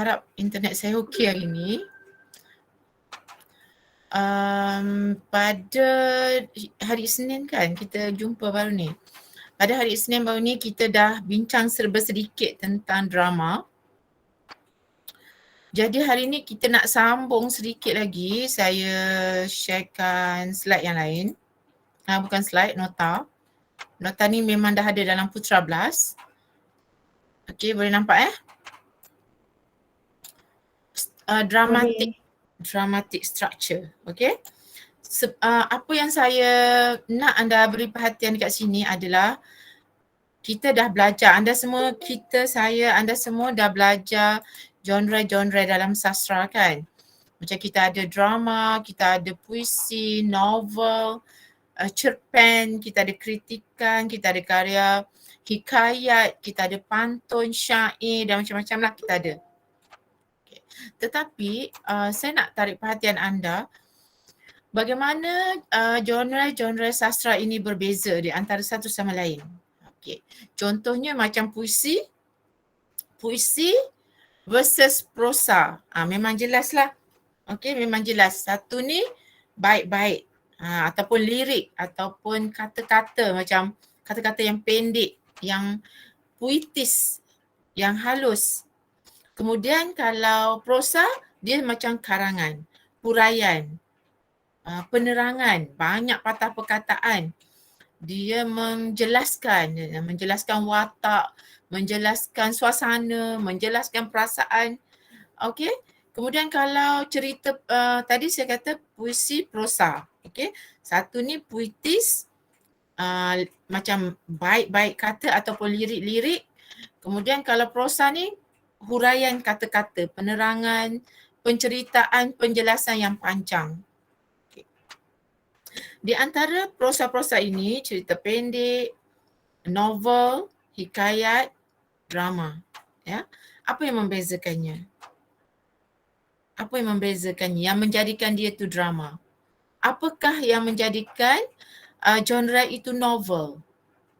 harap internet saya okey hari ni. Pada hari Isnin kan kita jumpa baru ni. Pada hari Isnin baru ni kita dah bincang serba sedikit tentang drama. Jadi hari ni kita nak sambung sedikit lagi. Saya sharekan slide yang lain. Bukan slide, nota. Nota ni memang dah ada dalam Putra Blast. Okey, boleh nampak dramatic structure. Okey. Apa yang saya nak anda beri perhatian dekat sini adalah kita dah belajar, anda semua dah belajar genre-genre dalam sastra kan. Macam kita ada drama, kita ada puisi, novel, cerpen, kita ada kritikan, kita ada karya hikayat, kita ada pantun, syair dan macam-macam lah kita ada. Okay. Tetapi saya nak tarik perhatian anda bagaimana genre-genre sastra ini berbeza di antara satu sama lain. Okay. Contohnya macam puisi versus prosa. Memang jelas lah. Okay, memang jelas. Satu ni baik-baik ataupun lirik ataupun kata-kata macam kata-kata yang pendek, yang puitis, yang halus. Kemudian kalau prosa, dia macam karangan, huraian, penerangan, banyak patah perkataan. Dia menjelaskan watak, menjelaskan suasana, menjelaskan perasaan. Okey. Kemudian kalau cerita tadi saya kata puisi prosa. Okey. Satu ni puitis, macam baik-baik kata ataupun lirik-lirik. Kemudian kalau prosa ni huraian kata-kata, penerangan, penceritaan, penjelasan yang panjang. Di antara prosa-prosa ini, cerita pendek, novel, hikayat, drama. Ya. Apa yang membezakannya? Yang menjadikan dia tu drama? Apakah yang menjadikan genre itu novel?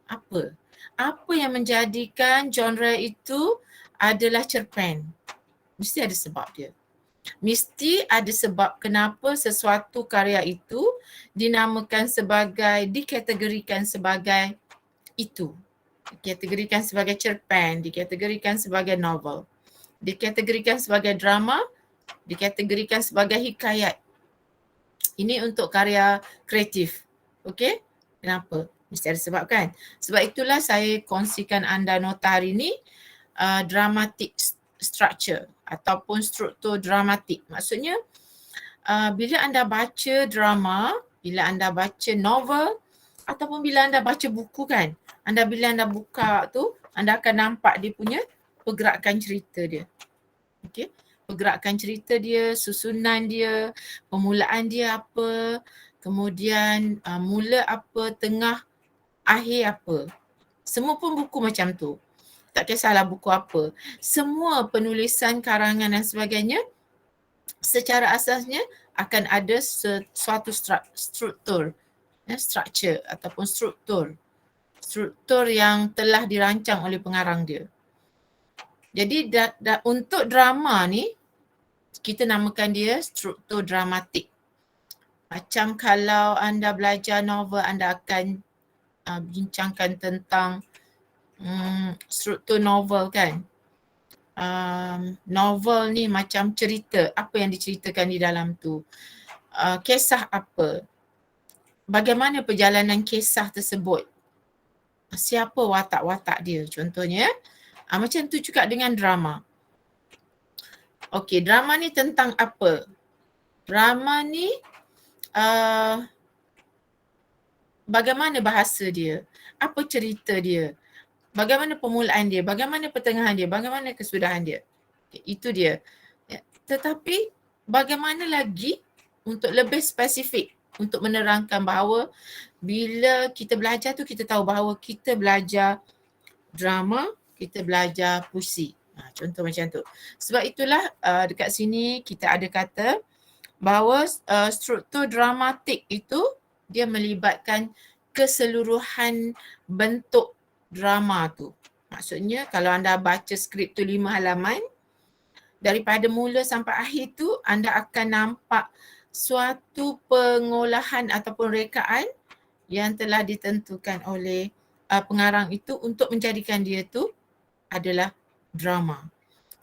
Apa yang menjadikan genre itu adalah cerpen? Mesti ada sebab dia. Mesti ada sebab kenapa sesuatu karya itu dikategorikan sebagai itu. Dikategorikan sebagai cerpen, dikategorikan sebagai novel, dikategorikan sebagai drama, dikategorikan sebagai hikayat. Ini untuk karya kreatif. Okey? Kenapa? Mesti ada sebab kan? Sebab itulah saya kongsikan anda nota hari ini, dramatic structure ataupun struktur dramatik. Maksudnya bila anda baca drama, bila anda baca novel ataupun bila anda baca buku kan, bila anda buka tu, anda akan nampak dia punya pergerakan cerita dia. Okey, pergerakan cerita dia, susunan dia, permulaan dia apa, kemudian mula apa, tengah, akhir apa. Semua pun buku macam tu. Tak kisahlah buku apa. Semua penulisan, karangan dan sebagainya secara asasnya akan ada suatu struktur, structure ataupun struktur yang telah dirancang oleh pengarang dia. Jadi untuk drama ni kita namakan dia struktur dramatik. Macam kalau anda belajar novel, anda akan bincangkan tentang struktur novel kan. Novel ni macam cerita, apa yang diceritakan di dalam tu, kisah apa, bagaimana perjalanan kisah tersebut, siapa watak-watak dia contohnya. Macam tu juga dengan drama. Okey, drama ni tentang apa? Drama ni bagaimana bahasa dia, apa cerita dia, bagaimana permulaan dia, bagaimana pertengahan dia, bagaimana kesudahan dia. Itu dia. Tetapi bagaimana lagi untuk lebih spesifik untuk menerangkan bahawa bila kita belajar tu kita tahu bahawa kita belajar drama, kita belajar puisi. Contoh macam tu. Sebab itulah dekat sini kita ada kata bahawa struktur dramatik itu dia melibatkan keseluruhan bentuk drama tu. Maksudnya kalau anda baca skrip tu 5 halaman, daripada mula sampai akhir tu anda akan nampak suatu pengolahan ataupun rekaan yang telah ditentukan oleh pengarang itu untuk menjadikan dia tu adalah drama.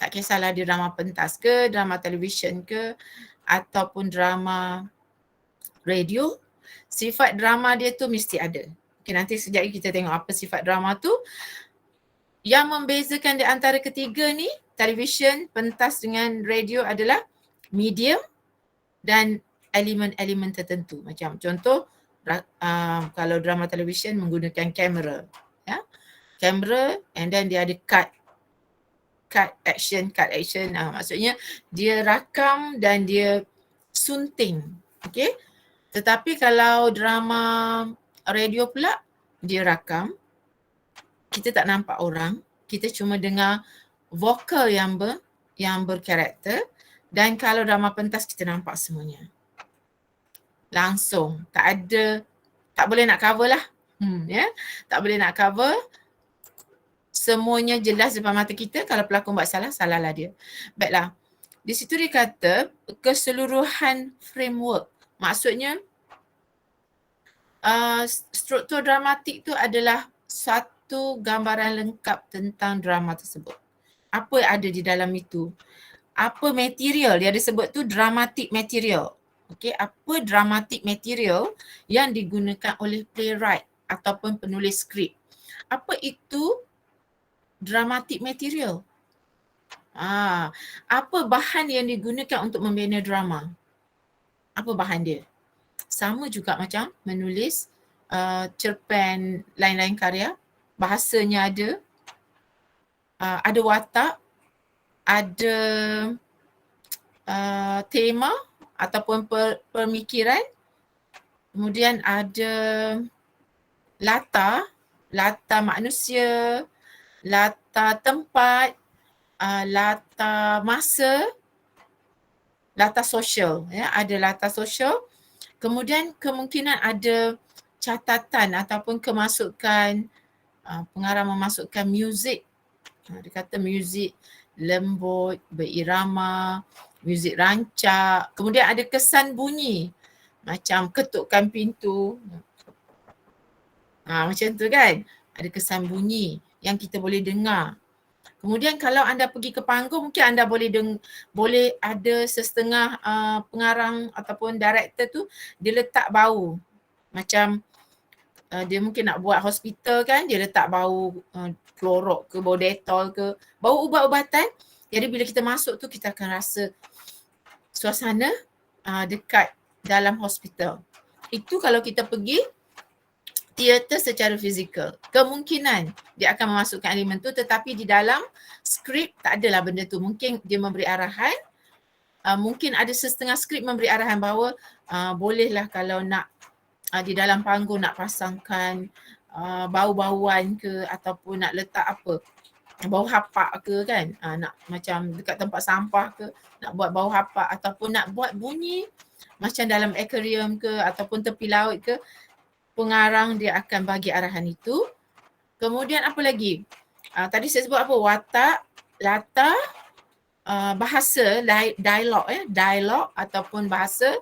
Tak kisahlah dia drama pentas ke, drama televisyen ke, ataupun drama radio, sifat drama dia tu mesti ada. Okay, nanti sekejap lagi kita tengok apa sifat drama tu. Yang membezakan di antara ketiga ni, televisyen, pentas dengan radio adalah medium dan elemen-elemen tertentu. Macam contoh, kalau drama televisyen menggunakan kamera. Ya? Kamera and then dia ada cut action. Maksudnya dia rakam dan dia sunting. Okay? Tetapi kalau drama radio pula, dia rakam, kita tak nampak orang, kita cuma dengar vokal yang berkarakter, dan kalau drama pentas kita nampak semuanya. Langsung, tak boleh nak cover lah. Ya, tak boleh nak cover. Semuanya jelas depan mata kita. Kalau pelakon buat salah, salahlah dia. Baiklah. Di situ dia kata keseluruhan framework. Maksudnya struktur dramatik tu adalah satu gambaran lengkap tentang drama tersebut. Apa ada di dalam itu? Apa material dia ada sebut tu dramatic material. Okey, apa dramatic material yang digunakan oleh playwright ataupun penulis skrip. Apa itu dramatic material? Apa bahan yang digunakan untuk membina drama? Apa bahan dia? Sama juga macam menulis cerpen lain-lain karya, bahasanya ada watak, ada tema ataupun pemikiran, kemudian ada latar manusia, latar tempat, latar masa, latar sosial, ya, ada latar sosial. Kemudian kemungkinan ada catatan ataupun kemasukan, pengarang memasukkan muzik. Dia kata muzik lembut, berirama, muzik rancak. Kemudian ada kesan bunyi macam ketukan pintu. Macam tu kan. Ada kesan bunyi yang kita boleh dengar. Kemudian kalau anda pergi ke panggung, mungkin anda boleh ada setengah pengarang ataupun director tu, dia letak bau. Macam dia mungkin nak buat hospital kan, dia letak bau klorok ke, bau detol ke, bau ubat-ubatan. Jadi bila kita masuk tu, kita akan rasa suasana dekat dalam hospital. Itu kalau kita pergi teater secara fizikal. Kemungkinan dia akan memasukkan elemen tu, tetapi di dalam skrip tak adalah benda tu. Mungkin dia memberi arahan, mungkin ada setengah skrip memberi arahan bahawa bolehlah kalau nak di dalam panggung nak pasangkan bau-bauan ke, ataupun nak letak apa, bau hapak ke kan, nak macam dekat tempat sampah ke, nak buat bau hapak, ataupun nak buat bunyi macam dalam aquarium ke ataupun tepi laut ke. Pengarang dia akan bagi arahan itu. Kemudian apa lagi? Tadi saya sebut apa? Watak, latar, bahasa, dialog ataupun bahasa.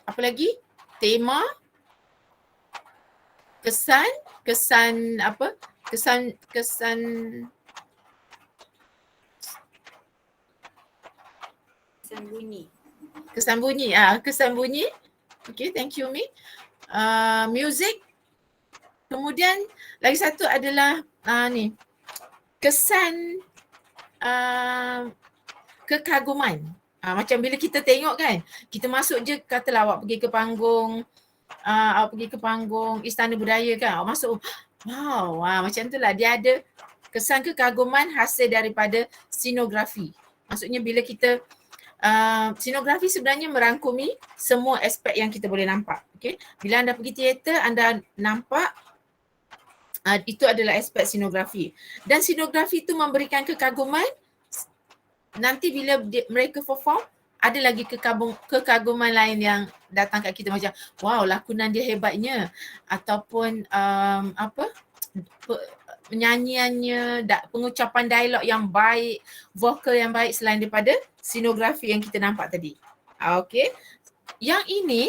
Apa lagi? Tema, kesan bunyi. Kesan bunyi. Okay, thank you Mi. Music. Kemudian lagi satu adalah kesan kekaguman. Macam bila kita tengok kan, kita masuk je, katalah awak pergi ke panggung Istana Budaya kan, awak masuk, wow, macam tu lah, dia ada kesan kekaguman hasil daripada scenografi. Maksudnya bila kita scenografi sebenarnya merangkumi semua aspek yang kita boleh nampak. Okay? Bila anda pergi teater, anda nampak itu adalah aspek scenografi. Dan scenografi itu memberikan kekaguman. Nanti bila mereka perform, ada lagi kekaguman lain yang datang kat kita, macam wow, lakonan dia hebatnya, ataupun nyanyiannya, pengucapan dialog yang baik, vokal yang baik selain daripada scenografi yang kita nampak tadi. Okey. Yang ini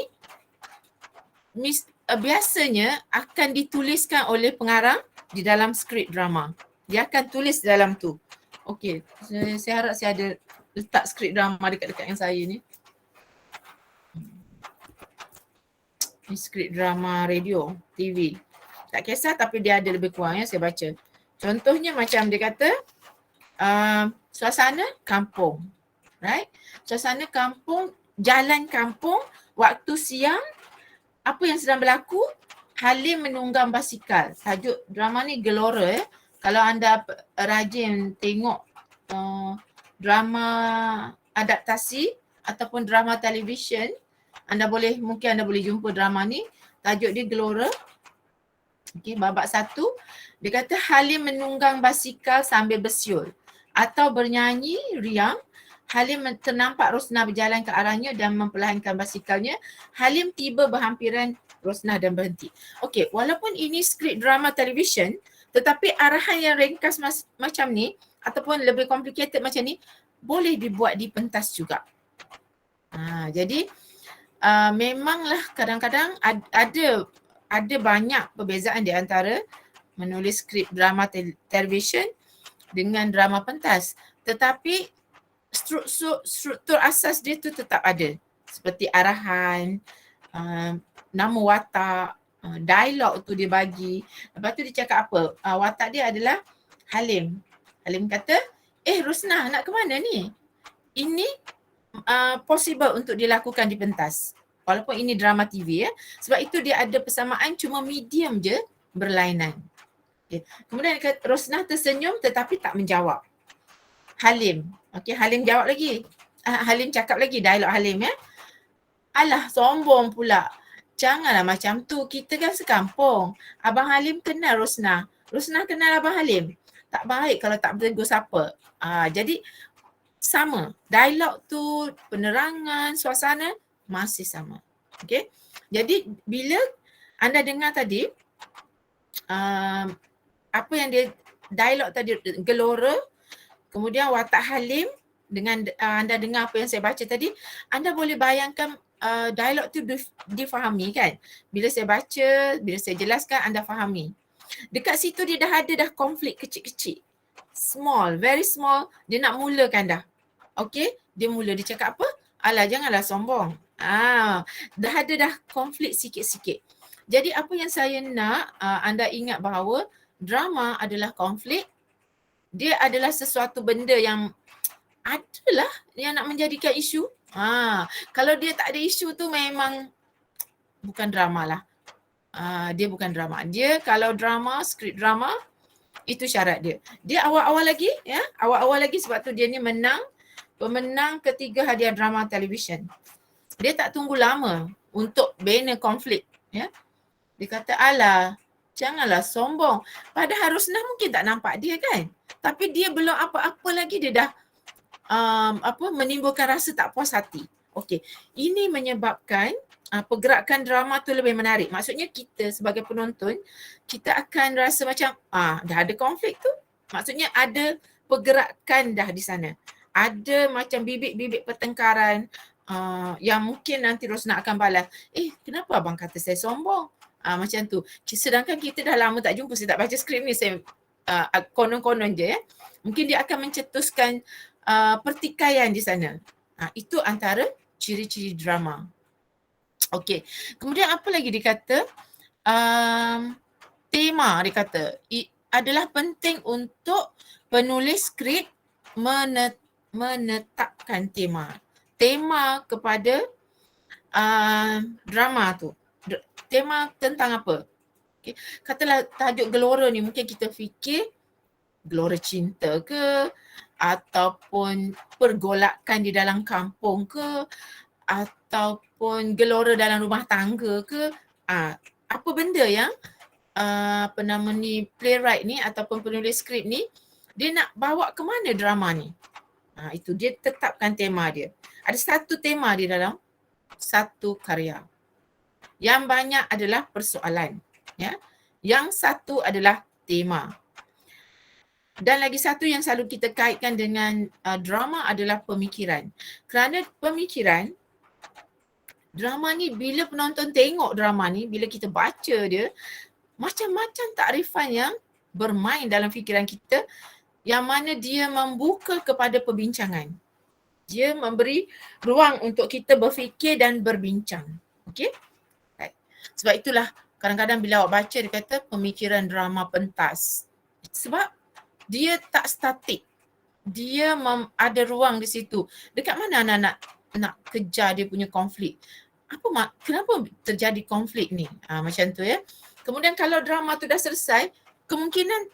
biasanya akan dituliskan oleh pengarang di dalam skrip drama. Dia akan tulis dalam tu. Okey, saya harap saya ada letak skrip drama dekat-dekat yang saya ni. Ini skrip drama radio, TV. Tak kisah tapi dia ada lebih kurang ya, saya baca. Contohnya macam dia kata, suasana kampung. Right? Suasana kampung, jalan kampung, waktu siang, apa yang sedang berlaku? Halim menunggang basikal. Tajuk drama ni Gelora. Kalau anda rajin tengok drama adaptasi ataupun drama televisyen, mungkin anda boleh jumpa drama ni. Tajuk dia Gelora. Okey, babak 1. Dia kata Halim menunggang basikal sambil bersiul atau bernyanyi riang. Halim ternampak Rosnah berjalan ke arahnya dan memperlahankan basikalnya. Halim tiba berhampiran Rosnah dan berhenti. Okey, walaupun ini skrip drama televisyen, tetapi arahan yang ringkas macam ni ataupun lebih complicated macam ni boleh dibuat di pentas juga. Jadi memanglah kadang-kadang ada banyak perbezaan di antara menulis skrip drama televisyen dengan drama pentas. Tetapi struktur asas dia tu tetap ada. Seperti arahan, nama watak, dialog tu dia bagi. Lepas tu dia cakap apa? Watak dia adalah Halim. Halim kata, Rosnah nak ke mana ni? Ini possible untuk dilakukan di pentas. Walaupun ini drama TV ya. Sebab itu dia ada persamaan, cuma medium je berlainan. Okay. Kemudian Rosnah tersenyum tetapi tak menjawab. Halim. Okey, Halim jawab lagi. Halim cakap lagi, dialog Halim ya. Alah, sombong pula. Janganlah macam tu, kita kan sekampung. Abang Halim kenal Rosnah. Rosnah kenal Abang Halim. Tak baik kalau tak bertegur siapa. Jadi sama. Dialog tu, penerangan, suasana masih sama. Okey. Jadi bila anda dengar tadi apa yang dia dialog tadi Gelora, kemudian watak Halim dengan anda dengar apa yang saya baca tadi, anda boleh bayangkan dialog tu difahami kan. Bila saya baca, bila saya jelaskan anda fahami. Dekat situ dia dah ada konflik kecil-kecil. Small, very small, dia nak mulakan dah. Okey, dia mula, dia cakap apa? Alah, janganlah sombong. Dah ada konflik sikit-sikit. Jadi apa yang saya nak anda ingat bahawa drama adalah konflik. Dia adalah sesuatu benda yang adalah yang nak menjadikan isu. Kalau dia tak ada isu tu memang bukan drama lah. Dia bukan drama. Dia kalau drama, skrip drama, itu syarat dia. Dia awal-awal lagi ya, awal-awal lagi sebab tu dia ni pemenang ketiga hadiah drama televisyen. Dia tak tunggu lama untuk bina konflik ya. Dia kata, alah, janganlah sombong. Padahal Rosnah mungkin tak nampak dia kan. Tapi dia belum apa-apa lagi dia dah menimbulkan rasa tak puas hati. Okey, ini menyebabkan pergerakan drama tu lebih menarik. Maksudnya kita sebagai penonton, kita akan rasa macam dah ada konflik tu. Maksudnya ada pergerakan dah di sana. Ada macam bibit-bibit pertengkaran yang mungkin nanti Rosnah akan balas. Kenapa abang kata saya sombong? Macam tu. Sedangkan kita dah lama tak jumpa, saya tak baca skrip ni, saya konon-konon je ya. Mungkin dia akan mencetuskan pertikaian di sana. Itu antara ciri-ciri drama. Okey. Kemudian apa lagi dikata? Tema dia kata adalah penting untuk penulis skrip menetapkan tema kepada drama tu. Tema tentang apa? Okay. Katalah tajuk Gelora ni, mungkin kita fikir gelora cinta ke, ataupun pergolakan di dalam kampung ke, ataupun gelora dalam rumah tangga ke. Apa benda yang playwright ni ataupun penulis skrip ni dia nak bawa ke mana drama ni. Itu dia tetapkan tema dia. Ada satu tema di dalam satu karya. Yang banyak adalah persoalan, ya. Yang satu adalah tema. Dan lagi satu yang selalu kita kaitkan dengan drama adalah pemikiran. Kerana pemikiran, drama ni bila penonton tengok drama ni, bila kita baca dia, macam-macam takrifan yang bermain dalam fikiran kita yang mana dia membuka kepada perbincangan. Dia memberi ruang untuk kita berfikir dan berbincang. Okey? Right. Sebab itulah kadang-kadang bila awak baca dia kata pemikiran drama pentas. Sebab dia tak statik. Dia ada ruang di situ. Dekat mana anak-anak nak kejar dia punya konflik? Kenapa terjadi konflik ni? Macam tu ya. Kemudian kalau drama tu dah selesai, kemungkinan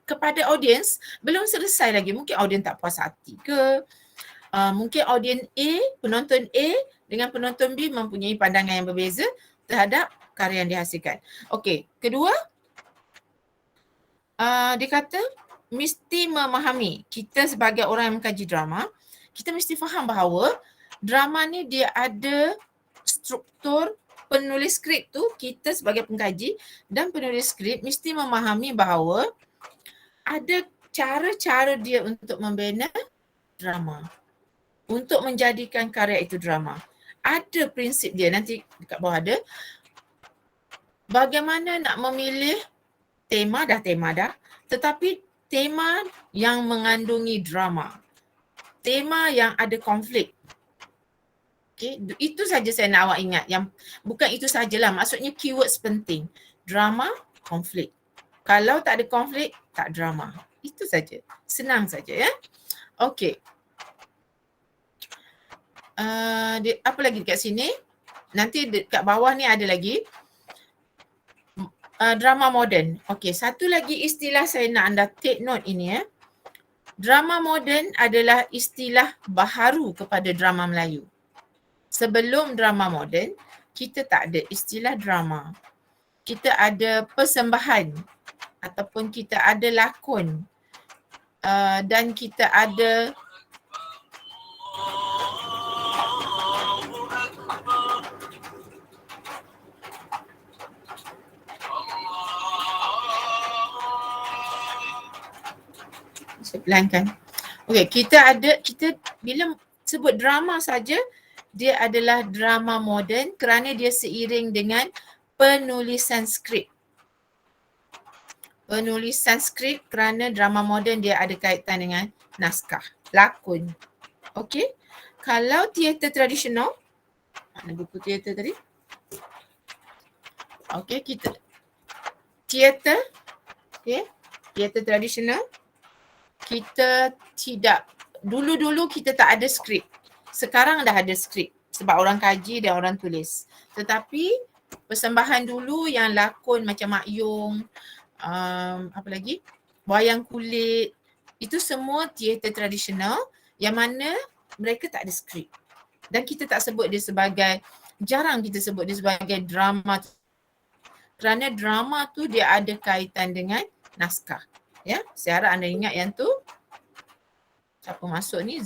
kepada audiens belum selesai lagi. Mungkin audiens tak puas hati ke? Mungkin audiens A, penonton A dengan penonton B mempunyai pandangan yang berbeza terhadap karya yang dihasilkan. Okey, kedua, dia kata mesti memahami, kita sebagai orang yang mengkaji drama, kita mesti faham bahawa drama ni dia ada struktur penulis skrip tu, kita sebagai pengkaji dan penulis skrip mesti memahami bahawa ada cara-cara dia untuk membina drama, untuk menjadikan karya itu drama. Ada prinsip dia, nanti dekat bawah ada bagaimana nak memilih tema dah, tetapi tema yang mengandungi drama, tema yang ada konflik. Okay, itu saja saya nak awak ingat. Yang bukan itu sajalah, maksudnya keywords penting. Drama, konflik. Kalau tak ada konflik, tak drama. Itu saja. Senang saja ya. Okey. Apa lagi dekat sini? Nanti dekat bawah ni ada lagi. Drama moden. Okey, satu lagi istilah saya nak anda take note ini ya. Drama moden adalah istilah baharu kepada drama Melayu. Sebelum drama moden, kita tak ada istilah drama. Kita ada persembahan ataupun kita ada lakon dan kita ada pelankan. Okey, kita bila sebut drama saja, dia adalah drama moden kerana dia seiring dengan penulisan skrip. Penulisan skrip kerana drama moden dia ada kaitan dengan naskah, lakon. Okey. Kalau teater tradisional, mana buku teater tadi? Okey, kita teater, okey, teater tradisional. Kita tidak, dulu-dulu kita tak ada skrip. Sekarang dah ada skrip sebab orang kaji dan orang tulis. Tetapi persembahan dulu yang lakon macam Mak Yong, apa lagi? Wayang kulit, itu semua teater tradisional yang mana mereka tak ada skrip. Dan kita tak sebut dia sebagai, jarang kita sebut dia sebagai drama. Kerana drama tu dia ada kaitan dengan naskah. Ya, saya harap anda ingat yang tu. Siapa masuk ni?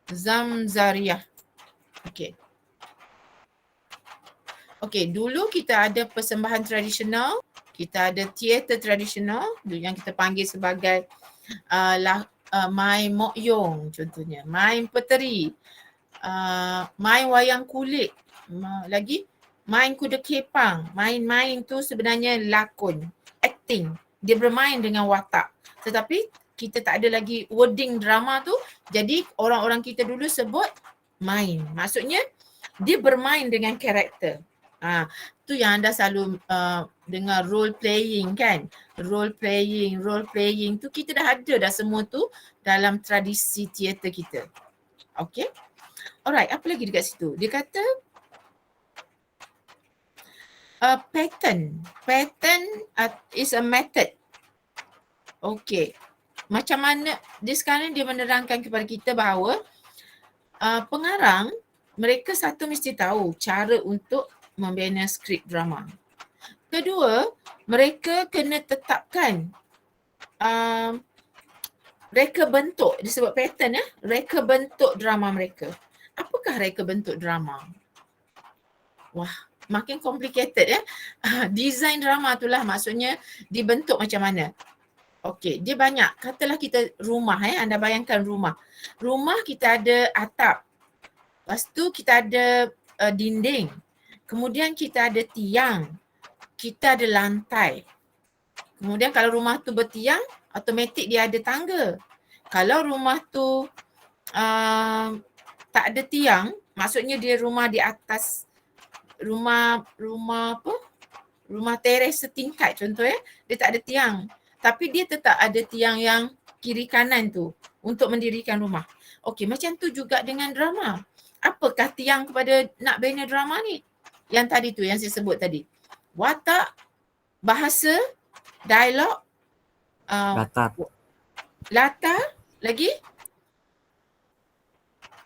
Zamzariah. Okey. Okey, dulu kita ada persembahan tradisional, kita ada teater tradisional yang kita panggil sebagai main Mok Yong contohnya, main peteri, main wayang kulit, lagi main kuda kepang. Main-main tu sebenarnya lakon, acting. Dia bermain dengan watak. Tetapi kita tak ada lagi wording drama tu. Jadi orang-orang kita dulu sebut main. Maksudnya dia bermain dengan karakter. Tu yang anda selalu dengar role playing kan. Role playing tu kita dah ada dah semua tu dalam tradisi teater kita. Okay. Alright, apa lagi dekat situ? Dia kata pattern. Pattern is a method. Okay. Macam mana, dia sekarang dia menerangkan kepada kita bahawa pengarang, mereka satu mesti tahu cara untuk membina skrip drama. Kedua, mereka kena tetapkan reka bentuk, disebut pattern ya, reka bentuk drama mereka. Apakah reka bentuk drama? Wah, makin complicated ya. Design drama itulah maksudnya dibentuk macam mana. Okey, dia banyak. Katalah kita rumah anda bayangkan rumah. Rumah kita ada atap. Lepas tu kita ada dinding. Kemudian kita ada tiang. Kita ada lantai. Kemudian kalau rumah tu bertiang, automatik dia ada tangga. Kalau rumah tu tak ada tiang, maksudnya dia rumah di atas rumah apa? Rumah teres setingkat contoh dia tak ada tiang. Tapi dia tetap ada tiang yang kiri kanan tu untuk mendirikan rumah. Okey, macam tu juga dengan drama. Apakah tiang kepada nak bina drama ni? Yang tadi tu yang saya sebut tadi. Watak, bahasa, dialog, latar, lagi?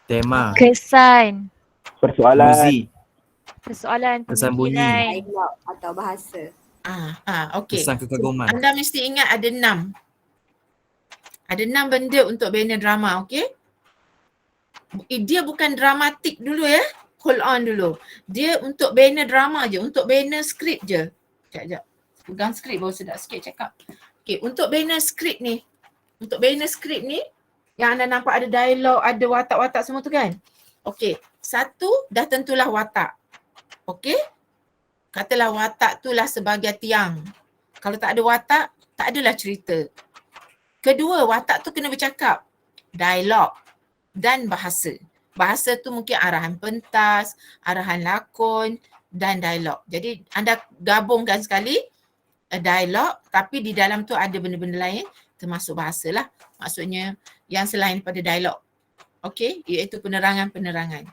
Tema. Kesan. Persoalan. Muzik. Persoalan, Kesan bunyi. pemikiran. Dialog atau bahasa. Okey. Kesan kekaguman. Anda mesti ingat ada 6. Ada 6 benda untuk bina drama, okey? Dia bukan dramatik dulu Hold on dulu. Dia untuk bina drama je, untuk bina skrip je. Sekejap. Pegang skrip baru sedap sikit cakap. Okey, untuk bina skrip ni. Untuk bina skrip ni, yang anda nampak ada dialog, ada watak-watak semua tu kan? Okey, satu dah tentulah watak. Okey? Katalah watak tu lah sebagai tiang. Kalau tak ada watak, tak adalah cerita. Kedua, watak tu kena bercakap. Dialog dan bahasa. Bahasa tu mungkin arahan pentas, arahan lakon dan dialog. Jadi anda gabungkan sekali dialog tapi di dalam tu ada benda-benda lain termasuk bahasa lah. Maksudnya yang selain pada dialog. Okey, iaitu penerangan-penerangan.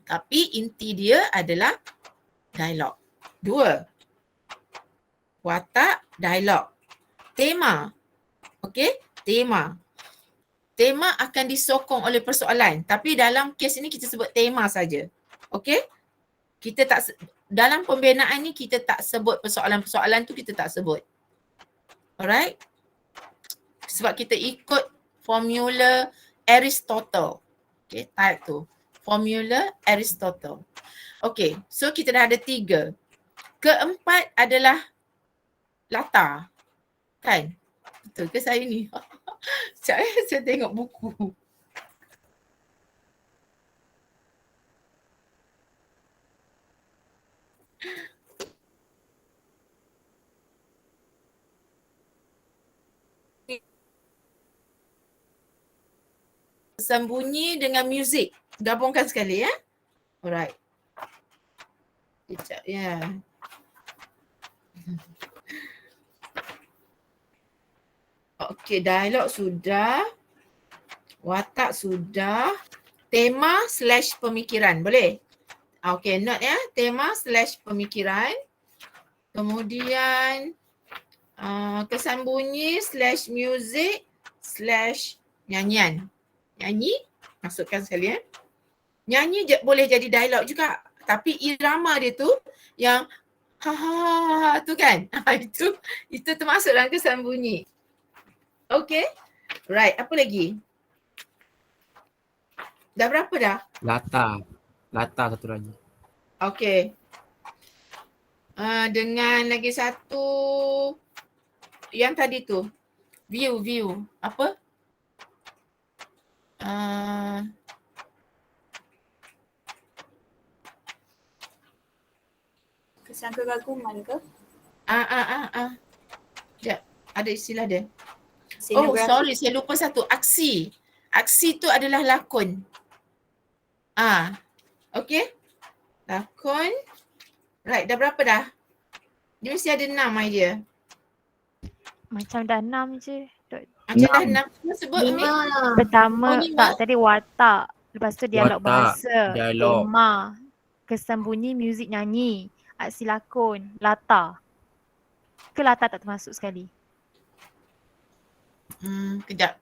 Tapi inti dia adalah dialog. 2. Watak, dialog. Tema. Okey, tema. Tema akan disokong oleh persoalan. Tapi dalam kes ini kita sebut tema saja. Okey? Kita tak dalam pembinaan ni kita tak sebut persoalan-persoalan tu kita tak sebut. Alright? Sebab kita ikut formula Aristotle. Okey, type tu. Formula Aristotle. Okey, so kita dah ada 3. Keempat adalah latar. Kan? Betul ke saya ni? Saya tengok buku. Sembunyi dengan muzik. Gabungkan sekali Alright. Sekejap Okey, dialog sudah. Watak sudah. Tema/pemikiran. Boleh? Okey, note Tema/pemikiran. Kemudian kesan bunyi/music/nyanyian. Nyanyi, masukkan sekali Nyanyi boleh jadi dialog juga. Tapi irama dia tu yang ha tu kan. Itu termasuk dalam kesan bunyi. Okay. Right, apa lagi? Dah berapa dah? Latar satu lagi. Okay. Dengan lagi satu yang tadi tu. View. Apa? Kesan kekaguman ke? Sekejap, ada istilah dia. Scenografi. Sorry, saya lupa satu. Aksi. Aksi tu adalah lakon. Okay. Lakon. Right, dah berapa dah? Dia mesti ada 6 idea. Macam dah 6 je. Macam dah 6 semua sebut ni. Pertama, lima. tadi watak. Lepas tu dialog Watak, bahasa. dialog. Tema. Kesan bunyi, muzik nyanyi. Aksi lakon. Latar. Ke latar tak termasuk sekali? Kejap.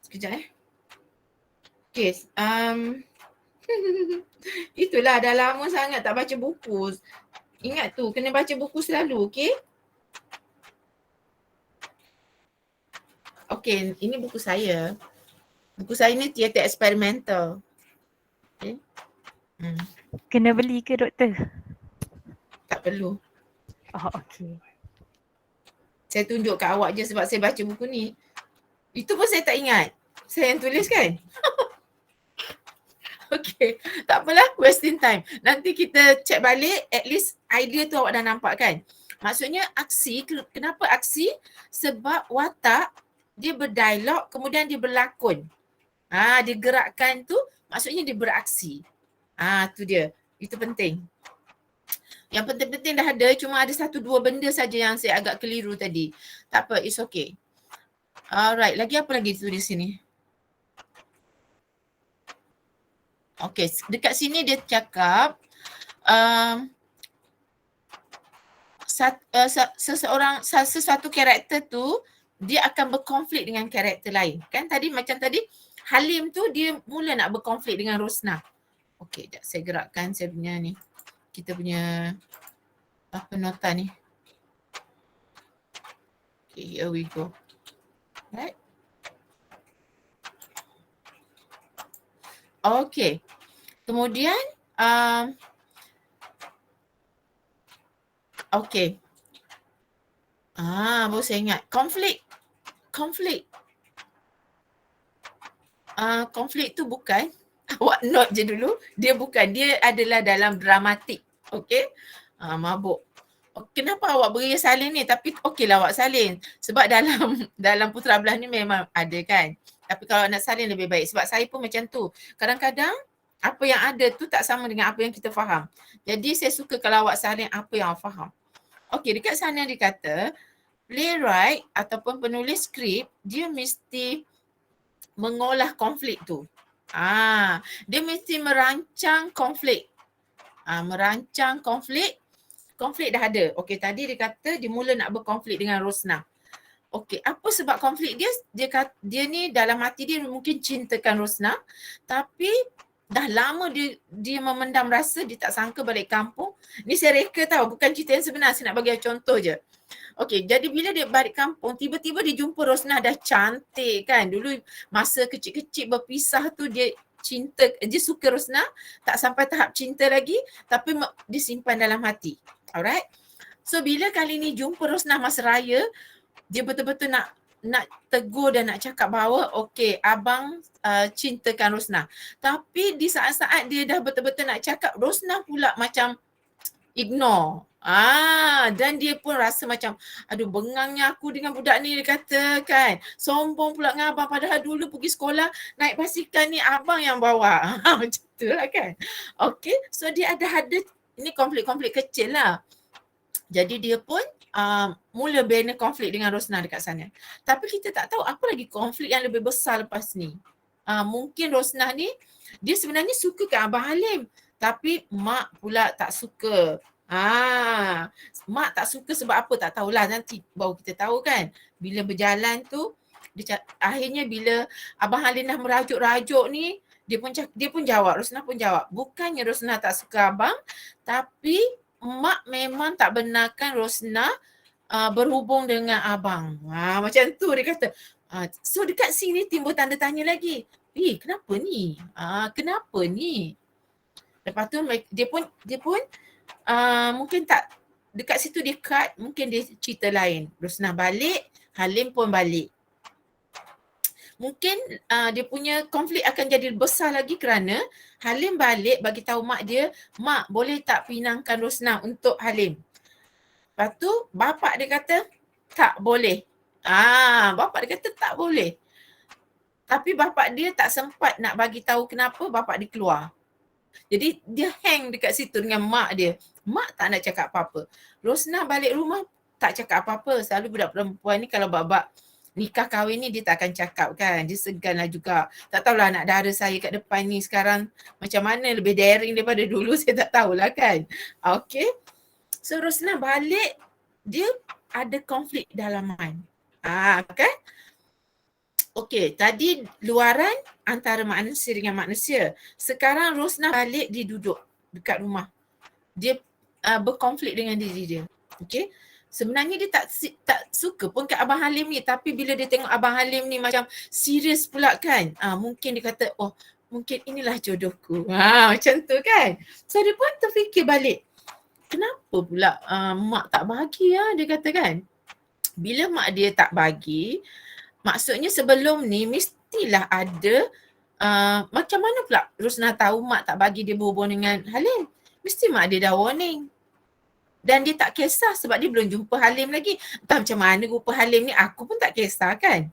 Okay. Itulah dah lama sangat tak baca buku. Ingat tu, kena baca buku selalu, okay? Okay, ini buku saya. Buku saya ni teater eksperimental. Okay. Kena beli ke doktor? Tak perlu. Oh, okey. Saya tunjuk kat awak je sebab saya baca buku ni. Itu pun saya tak ingat. Saya yang tulis kan? Okay, tak apalah, wasting time. Nanti kita check balik, at least idea tu awak dah nampak kan? Maksudnya aksi, kenapa aksi? Sebab watak dia berdialog, kemudian dia berlakon. Dia gerakkan tu, maksudnya dia beraksi. Tu dia. Itu penting. Yang penting-penting dah ada, cuma ada 1-2 benda saja yang saya agak keliru tadi. Tak apa, it's okay. Alright, lagi apa lagi tulis sini? Okay, dekat sini dia cakap sesuatu karakter tu dia akan berkonflik dengan karakter lain. Kan tadi macam tadi Halim tu dia mula nak berkonflik dengan Rosnah. Okay, sekejap saya gerakkan saya punya ni. Kita punya apa nota ni. Okay, here we go. Right. Okay. Kemudian okay. Baru saya ingat. Konflik. Konflik tu bukan, awak note je dulu, dia bukan, dia adalah dalam dramatik. Okay. Mabuk. Kenapa awak beria salin ni? Tapi okeylah awak salin. Sebab dalam Putera Belah ni memang ada kan. Tapi kalau nak salin lebih baik. Sebab saya pun macam tu. Kadang-kadang apa yang ada tu tak sama dengan apa yang kita faham. Jadi saya suka kalau awak salin apa yang awak faham. Okey, dekat sana dia kata playwright ataupun penulis skrip dia mesti mengolah konflik tu. Dia mesti merancang konflik. Merancang konflik. Konflik dah ada. Okey, tadi dia kata dia mula nak berkonflik dengan Rosnah. Okey, apa sebab konflik dia? Dia ni dalam hati dia mungkin cintakan Rosnah, tapi dah lama dia memendam rasa, dia tak sangka balik kampung. Ni saya reka tahu, bukan cerita yang sebenar, saya nak bagi contoh je. Okey, jadi bila dia balik kampung, tiba-tiba dia jumpa Rosnah dah cantik kan. Dulu masa kecil-kecil berpisah tu dia suka Rosnah, tak sampai tahap cinta lagi, tapi dia simpan dalam hati. Alright. So bila kali ni jumpa Rosnah masa raya, dia betul-betul nak tegur dan nak cakap bahawa okey, abang cintakan Rosnah. Tapi di saat-saat dia dah betul-betul nak cakap, Rosnah pula macam ignore. Dan dia pun rasa macam aduh, bengangnya aku dengan budak ni, dia kata kan. Sombong pula dengan abang, padahal dulu pergi sekolah naik basikal ni abang yang bawa. Macam tu lah kan. Okey, so dia ada ini konflik-konflik kecil lah. Jadi dia pun mula bina konflik dengan Rosnah dekat sana. Tapi kita tak tahu apa lagi konflik yang lebih besar lepas ni. Mungkin Rosnah ni dia sebenarnya suka kan Abang Halim, tapi mak pula tak suka. Mak tak suka sebab apa tak tahulah, nanti baru kita tahu kan. Bila berjalan tu akhirnya bila Abang Halim dah merajuk-rajuk ni, dia pun jawab, Rosnah pun jawab. Bukannya Rosnah tak suka abang, tapi mak memang tak benarkan Rosnah berhubung dengan abang. Macam tu dia kata. So dekat sini timbul tanda tanya lagi. Kenapa ni? Kenapa ni? Lepas tu dia pun mungkin tak, dekat situ dia cut, mungkin dia cerita lain. Rosnah balik, Halim pun balik. Mungkin dia punya konflik akan jadi besar lagi kerana Halim balik bagi tahu mak dia, mak boleh tak pinangkan Rosnah untuk Halim. Lepas tu bapak dia kata tak boleh. Bapak dia kata tak boleh. Tapi bapak dia tak sempat nak bagi tahu kenapa, bapak dia keluar. Jadi dia hang dekat situ dengan mak dia. Mak tak nak cakap apa-apa. Rosnah balik rumah tak cakap apa-apa. Selalu budak perempuan ni kalau bab nikah kahwin ni dia tak akan cakap kan. Dia segan lah juga. Tak tahulah anak dara saya kat depan ni sekarang macam mana, lebih daring daripada dulu, saya tak tahulah kan. Okay. So Rosnah balik, dia ada konflik dalaman. Kan? Okay, tadi luaran antara manusia dengan manusia. Sekarang Rosnah balik, dia duduk dekat rumah. Dia berkonflik dengan diri dia. Okay. Sebenarnya dia tak suka pun kat Abang Halim ni, tapi bila dia tengok Abang Halim ni macam serius pula kan, mungkin dia kata, oh mungkin inilah jodohku. Macam tu kan. So dia pun terfikir balik, kenapa pula mak tak bagi dia kata kan. Bila mak dia tak bagi, maksudnya sebelum ni mestilah ada macam mana pula Rusna tahu mak tak bagi dia berhubung dengan Halim? Mesti mak dia dah warning. Dan dia tak kisah sebab dia belum jumpa Halim lagi. Entah macam mana rupa Halim ni, aku pun tak kisah kan.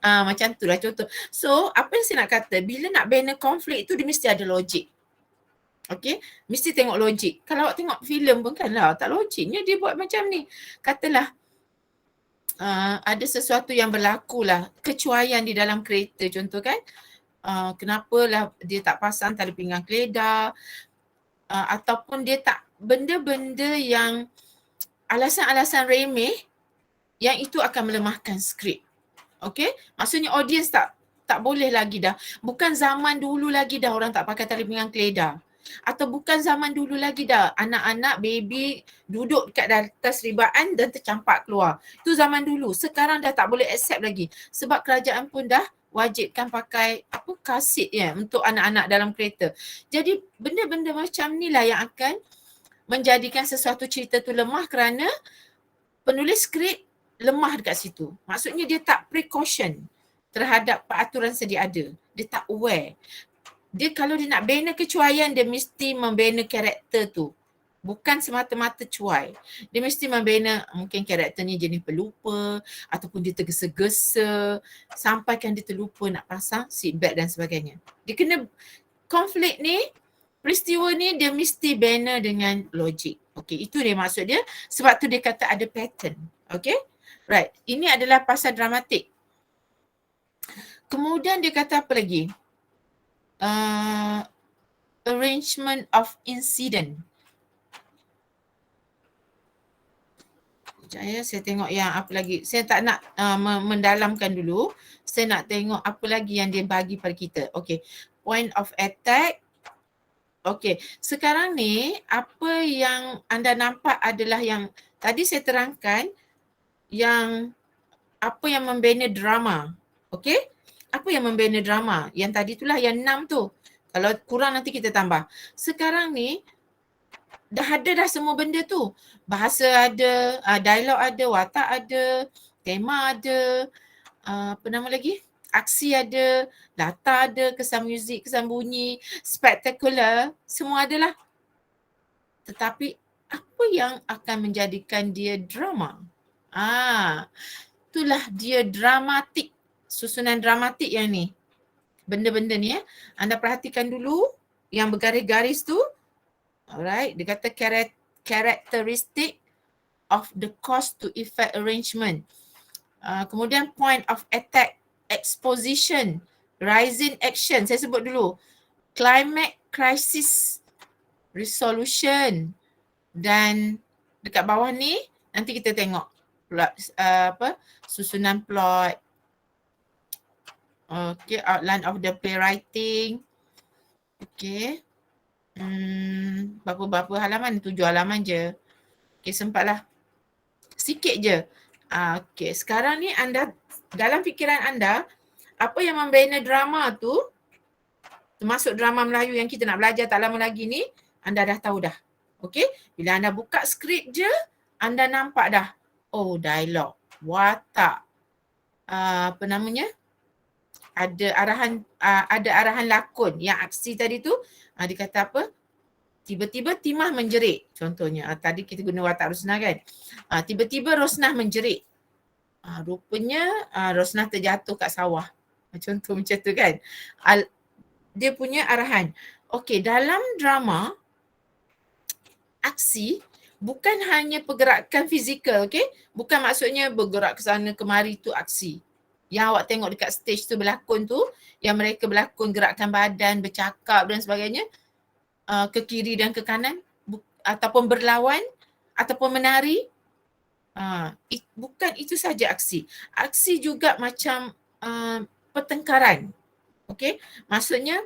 Macam tu lah contoh. So apa yang saya nak kata, bila nak bina konflik tu dia mesti ada logik. Okay, mesti tengok logik. Kalau awak tengok filem pun kan lah, tak logiknya dia buat macam ni. Katalah ada sesuatu yang berlaku lah, kecuaian di dalam kereta contoh kan. Kenapalah dia tak pasang tali pinggang keledar, ataupun dia tak, benda-benda yang alasan-alasan remeh yang itu akan melemahkan skrip. Okay, maksudnya audience tak boleh lagi dah. Bukan zaman dulu lagi dah orang tak pakai tali pinggang keledar. Atau bukan zaman dulu lagi dah anak-anak baby duduk dekat atas ribaan dan tercampak keluar. Itu zaman dulu. Sekarang dah tak boleh accept lagi. Sebab kerajaan pun dah wajibkan pakai kasit ya untuk anak-anak dalam kereta. Jadi benda-benda macam ni lah yang akan menjadikan sesuatu cerita tu lemah kerana penulis skrip lemah dekat situ. Maksudnya dia tak precaution terhadap peraturan sedia ada. Dia tak aware. Dia kalau dia nak bina kecuaian, dia mesti membina karakter tu. Bukan semata-mata cuai. Dia mesti membina mungkin karakternya jenis pelupa ataupun dia tergesa-gesa sampaikan dia terlupa nak pasang seatbelt dan sebagainya. Dia kena konflik ni, peristiwa ni dia mesti bina dengan logik. Okey, itu dia maksud dia. Sebab tu dia kata ada pattern. Okey? Right. Ini adalah pasal dramatik. Kemudian dia kata apa lagi? Arrangement of incident. Sekejap ya, saya tengok yang apa lagi. Saya tak nak mendalamkan dulu. Saya nak tengok apa lagi yang dia bagi pada kita. Okey. Point of attack. Okey. Sekarang ni apa yang anda nampak adalah yang tadi saya terangkan yang apa yang membina drama. Okey? Apa yang membina drama? Yang tadi itulah yang 6 tu. Kalau kurang nanti kita tambah. Sekarang ni dah ada dah semua benda tu. Bahasa ada, dialog ada, watak ada, tema ada, apa nama lagi? Aksi ada, latar ada, kesan muzik, kesan bunyi, spektakular, semua adalah. Tetapi apa yang akan menjadikan dia drama? Itulah dia dramatik. Susunan dramatik yang ni. Benda-benda ni anda perhatikan dulu yang bergaris-garis tu. Alright, dia kata characteristic of the cause to effect arrangement. Kemudian point of attack, exposition, rising action. Saya sebut dulu. Climax, crisis, resolution. Dan dekat bawah ni nanti kita tengok plot, susunan plot. Okay, outline of the playwriting. Okay. Berapa halaman? 7 halaman je. Okay, sempatlah. Sikit je. Okay, sekarang ni anda, dalam fikiran anda, apa yang membina drama tu, termasuk drama Melayu yang kita nak belajar tak lama lagi ni, anda dah tahu dah. Okay, bila anda buka skrip je, anda nampak dah. Oh, dialog, watak, apa namanya? Ada arahan lakon yang aksi tadi tu, dia kata apa? Tiba-tiba Timah menjerit. Contohnya, tadi kita guna watak Rosnah kan. Tiba-tiba Rosnah menjerit. Rupanya Rosnah terjatuh kat sawah. Contoh macam tu kan. Dia punya arahan. Okey, dalam drama, aksi bukan hanya pergerakan fizikal, okey? Bukan maksudnya bergerak ke sana kemari tu aksi. Yang awak tengok dekat stage tu berlakon tu, yang mereka berlakon gerakan badan, bercakap dan sebagainya, ke kiri dan ke kanan, ataupun berlawan, ataupun menari. Bukan itu saja aksi. Aksi juga macam pertengkaran. Okay? Maksudnya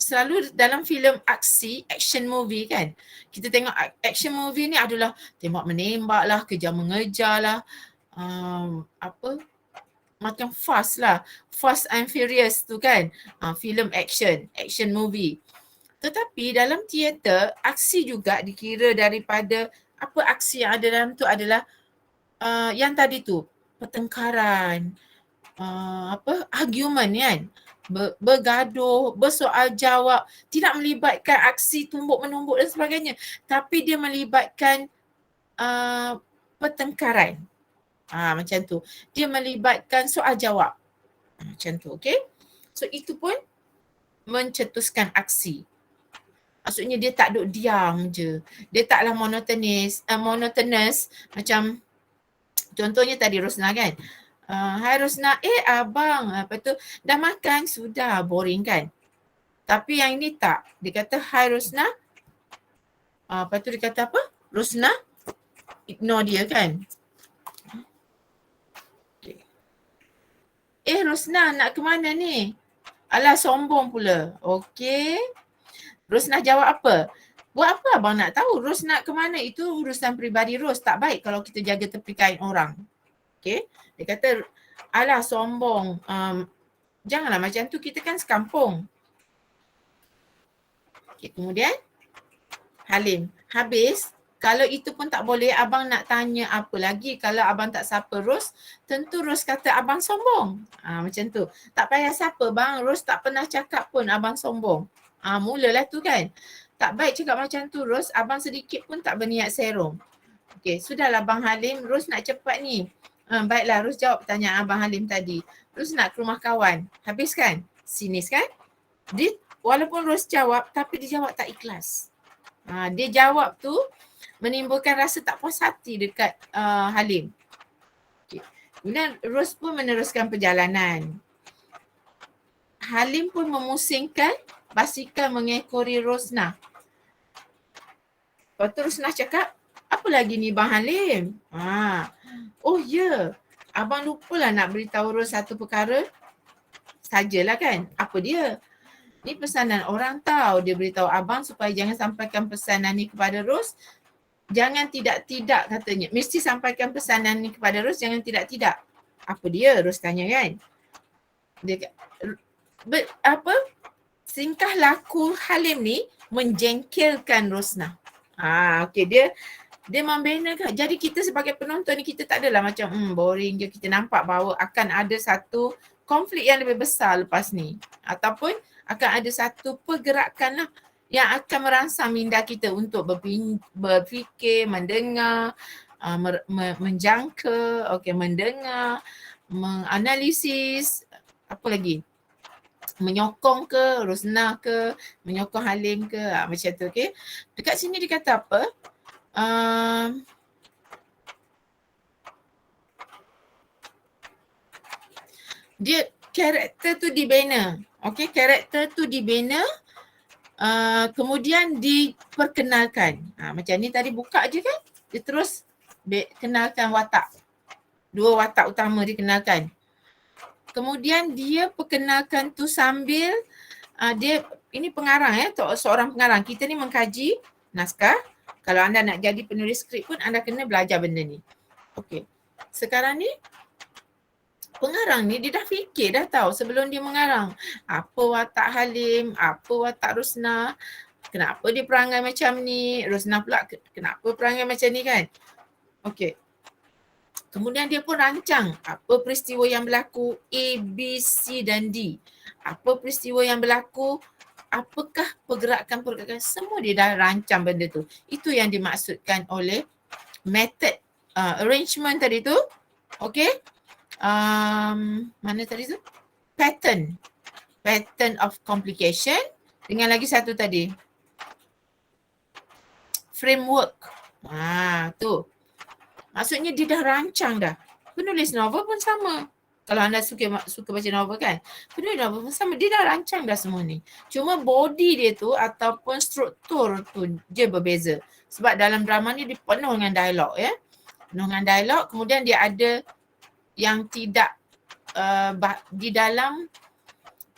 selalu dalam filem aksi, action movie kan, kita tengok action movie ni adalah tembak menembak lah, kejar mengejar lah, macam fast lah, Fast and Furious tu kan, filem action movie. Tetapi dalam teater, aksi juga dikira daripada apa aksi yang ada dalam tu adalah yang tadi tu pertengkaran, argument kan, bergaduh, bersoal jawab, tidak melibatkan aksi tumbuk menumbuk dan sebagainya, tapi dia melibatkan pertengkaran. Macam tu. Dia melibatkan soal jawab. Macam tu, okey? So itu pun mencetuskan aksi. Maksudnya dia tak duduk diam je. Dia taklah monotonous macam contohnya tadi Rosna kan. Hai Rosna, abang, apa tu, dah makan? Sudah, boring kan? Tapi yang ini tak. Dia kata hai Rosna. Lepas tu dia kata apa? Rosna ignore dia kan. Rosna nak ke mana ni? Alah sombong pula. Okey. Rosna jawab apa? Buat apa abang nak tahu? Ros nak ke mana? Itu urusan peribadi Ros. Tak baik kalau kita jaga tepi kain orang. Okey. Dia kata, alah sombong. Janganlah macam tu, kita kan sekampung. Okey, kemudian Halim. Habis, kalau itu pun tak boleh, abang nak tanya apa lagi? Kalau abang tak sapa Ros, tentu Ros kata abang sombong. Macam tu. Tak payah sapa bang, Ros tak pernah cakap pun abang sombong. Mulalah tu kan. Tak baik cakap macam tu Ros, abang sedikit pun tak berniat serong. Okey, sudahlah Bang Halim, Ros nak cepat ni. Baiklah, Ros jawab pertanyaan Abang Halim tadi. Ros nak ke rumah kawan. Habis kan? Sinis kan? Dia, walaupun Ros jawab, tapi dia jawab tak ikhlas. Dia jawab tu menimbulkan rasa tak puas hati dekat Halim. Okay. Kemudian Ros pun meneruskan perjalanan. Halim pun memusingkan basikal mengekori Rosna. Lepas tu Rosna cakap, apa lagi ni Bang Halim? Oh ya, abang lupalah nak beritahu Ros satu perkara. Sajalah kan, apa dia? Ni pesanan orang tahu, dia beritahu abang supaya jangan sampaikan pesanan ni kepada Ros. Jangan tidak-tidak katanya. Mesti sampaikan pesanan ni kepada Ros, jangan tidak-tidak. Apa dia? Ros tanya kan. Dia singkah laku Halim ni menjengkelkan Rosna. Okey, dia membina. Jadi kita sebagai penonton ni, kita tak adalah macam boring je. Kita nampak bahawa akan ada satu konflik yang lebih besar lepas ni. Ataupun akan ada satu pergerakan lah yang akan merangsang minda kita untuk berfikir, mendengar, menjangka, mendengar, menganalisis, apa lagi? Menyokong ke, Rosna ke, menyokong Halim ke, macam tu, okey. Dekat sini dia kata apa? Dia karakter tu dibina. Okey, karakter tu dibina, kemudian diperkenalkan. Macam ni tadi buka je kan? Dia terus kenalkan watak. Dua watak utama dikenalkan. Kemudian dia perkenalkan tu sambil dia ini pengarang seorang pengarang. Kita ni mengkaji naskah. Kalau anda nak jadi penulis skrip pun anda kena belajar benda ni. Okey. Sekarang ni pengarang ni dia dah fikir, dah tahu sebelum dia mengarang apa watak Halim, apa watak Rosna, kenapa dia perangai macam ni, Rosna pula kenapa perangai macam ni kan. Okey. Kemudian dia pun rancang apa peristiwa yang berlaku A, B, C dan D. Apa peristiwa yang berlaku, apakah pergerakan-pergerakan, semua dia dah rancang benda tu. Itu yang dimaksudkan oleh method arrangement tadi tu. Okay. Mana tadi tu? Pattern of complication. Dengan lagi satu tadi. Framework. Tu. Maksudnya dia dah rancang dah. Penulis novel pun sama. Kalau anda suka baca novel kan. Penulis novel pun sama. Dia dah rancang dah semua ni. Cuma body dia tu ataupun struktur tu je berbeza. Sebab dalam drama ni dia penuh dengan dialog ya. Penuh dengan dialog. Kemudian dia ada yang tidak di dalam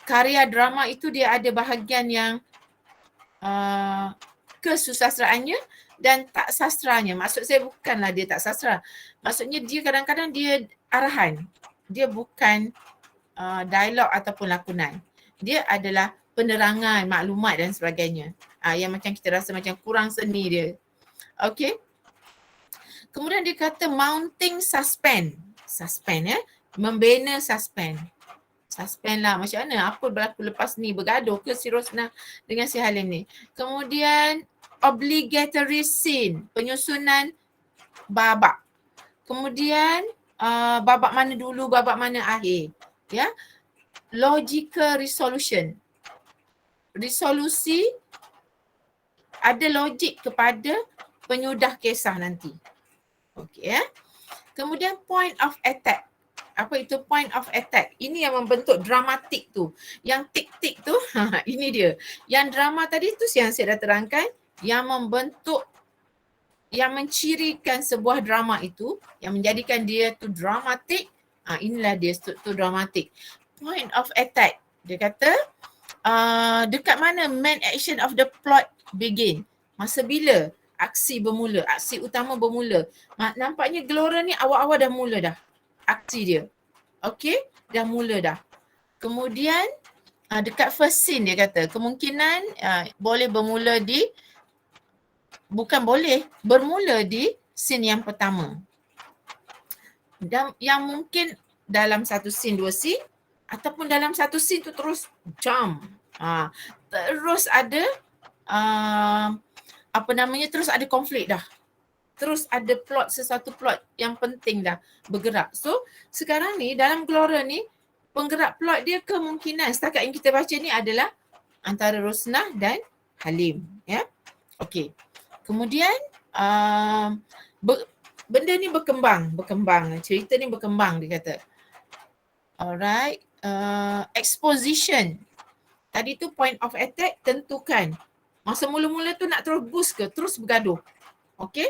karya drama itu dia ada bahagian yang kesusastraannya dan tak sastranya. Maksud saya bukanlah dia tak sastra. Maksudnya dia kadang-kadang dia arahan. Dia bukan dialog ataupun lakonan. Dia adalah penerangan, maklumat dan sebagainya. Yang macam kita rasa macam kurang seni dia. Okey. Kemudian dia kata mounting suspend. Suspend membina suspend. Suspend lah macam mana, apa berlaku lepas ni, bergaduh ke si Rosnah dengan si Halim ni. Kemudian obligatory scene, penyusunan babak. Kemudian babak mana dulu, babak mana akhir. Ya. Logical resolution. Resolusi ada logik kepada penyudah kisah nanti. Okey ya. Kemudian point of attack. Apa itu point of attack? Ini yang membentuk dramatik tu. Yang tik-tik tu, ini dia. Yang drama tadi tu yang saya dah terangkan, yang membentuk, yang mencirikan sebuah drama itu, yang menjadikan dia tu dramatik, inilah dia struktur dramatik. Point of attack. Dia kata, dekat mana main action of the plot begin? Masa bila aksi bermula, aksi utama bermula. Nampaknya Gelora ni awal-awal dah mula dah aksi dia. Okey, dah mula dah. Kemudian dekat first scene dia kata kemungkinan boleh bermula di, bukan boleh, bermula di scene yang pertama. Dan yang mungkin dalam satu scene, dua scene, ataupun dalam satu scene tu terus jump. Terus ada terus ada konflik dah. Terus ada plot, sesuatu plot yang penting dah bergerak. So sekarang ni dalam Gelora ni penggerak plot dia kemungkinan setakat yang kita baca ni adalah antara Rosnah dan Halim. Ya. Okey. Kemudian benda ni berkembang. Cerita ni berkembang dia kata. Alright. Exposition. Tadi tu point of attack, tentukan. Masa mula-mula tu nak terus boost ke, terus bergaduh. Okey?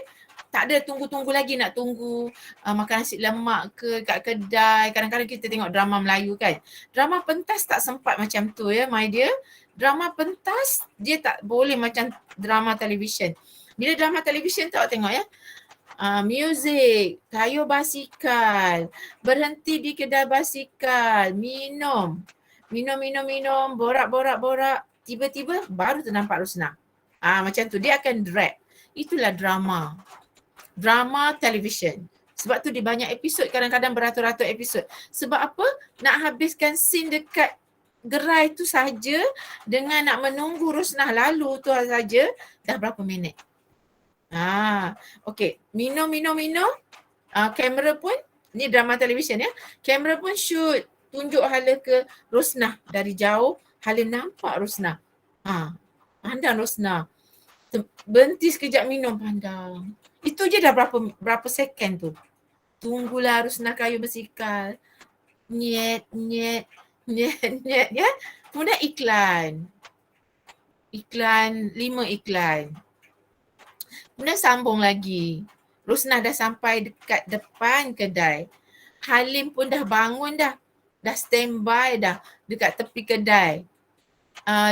Tak ada tunggu-tunggu lagi nak tunggu makan nasi lemak ke kat kedai. Kadang-kadang kita tengok drama Melayu kan. Drama pentas tak sempat macam tu ya my dear. Drama pentas dia tak boleh macam drama televisyen. Bila drama televisyen tu awak tengok ya. Music, kayu basikal, berhenti di kedai basikal, minum, borak. Tiba-tiba baru ternampak Rosnah. Macam tu, dia akan drag. Itulah drama. Drama television. Sebab tu dia banyak episod, kadang-kadang beratus-ratus episod. Sebab apa? Nak habiskan scene dekat gerai tu saja dengan nak menunggu Rosnah lalu tu saja dah berapa minit. Okey. Minum. Kamera pun, ni drama television ya. Kamera pun shoot. Tunjuk hala ke Rosnah dari jauh. Halim nampak Rosnah. Pandang Rosnah. Berhenti sekejap minum, pandang. Itu je dah berapa second tu. Tunggulah Rosnah kayu bersikal. Nyet ya. Kemudian iklan. 5 iklan. Kemudian sambung lagi. Rosnah dah sampai dekat depan kedai. Halim pun dah bangun dah. Dah standby dah dekat tepi kedai.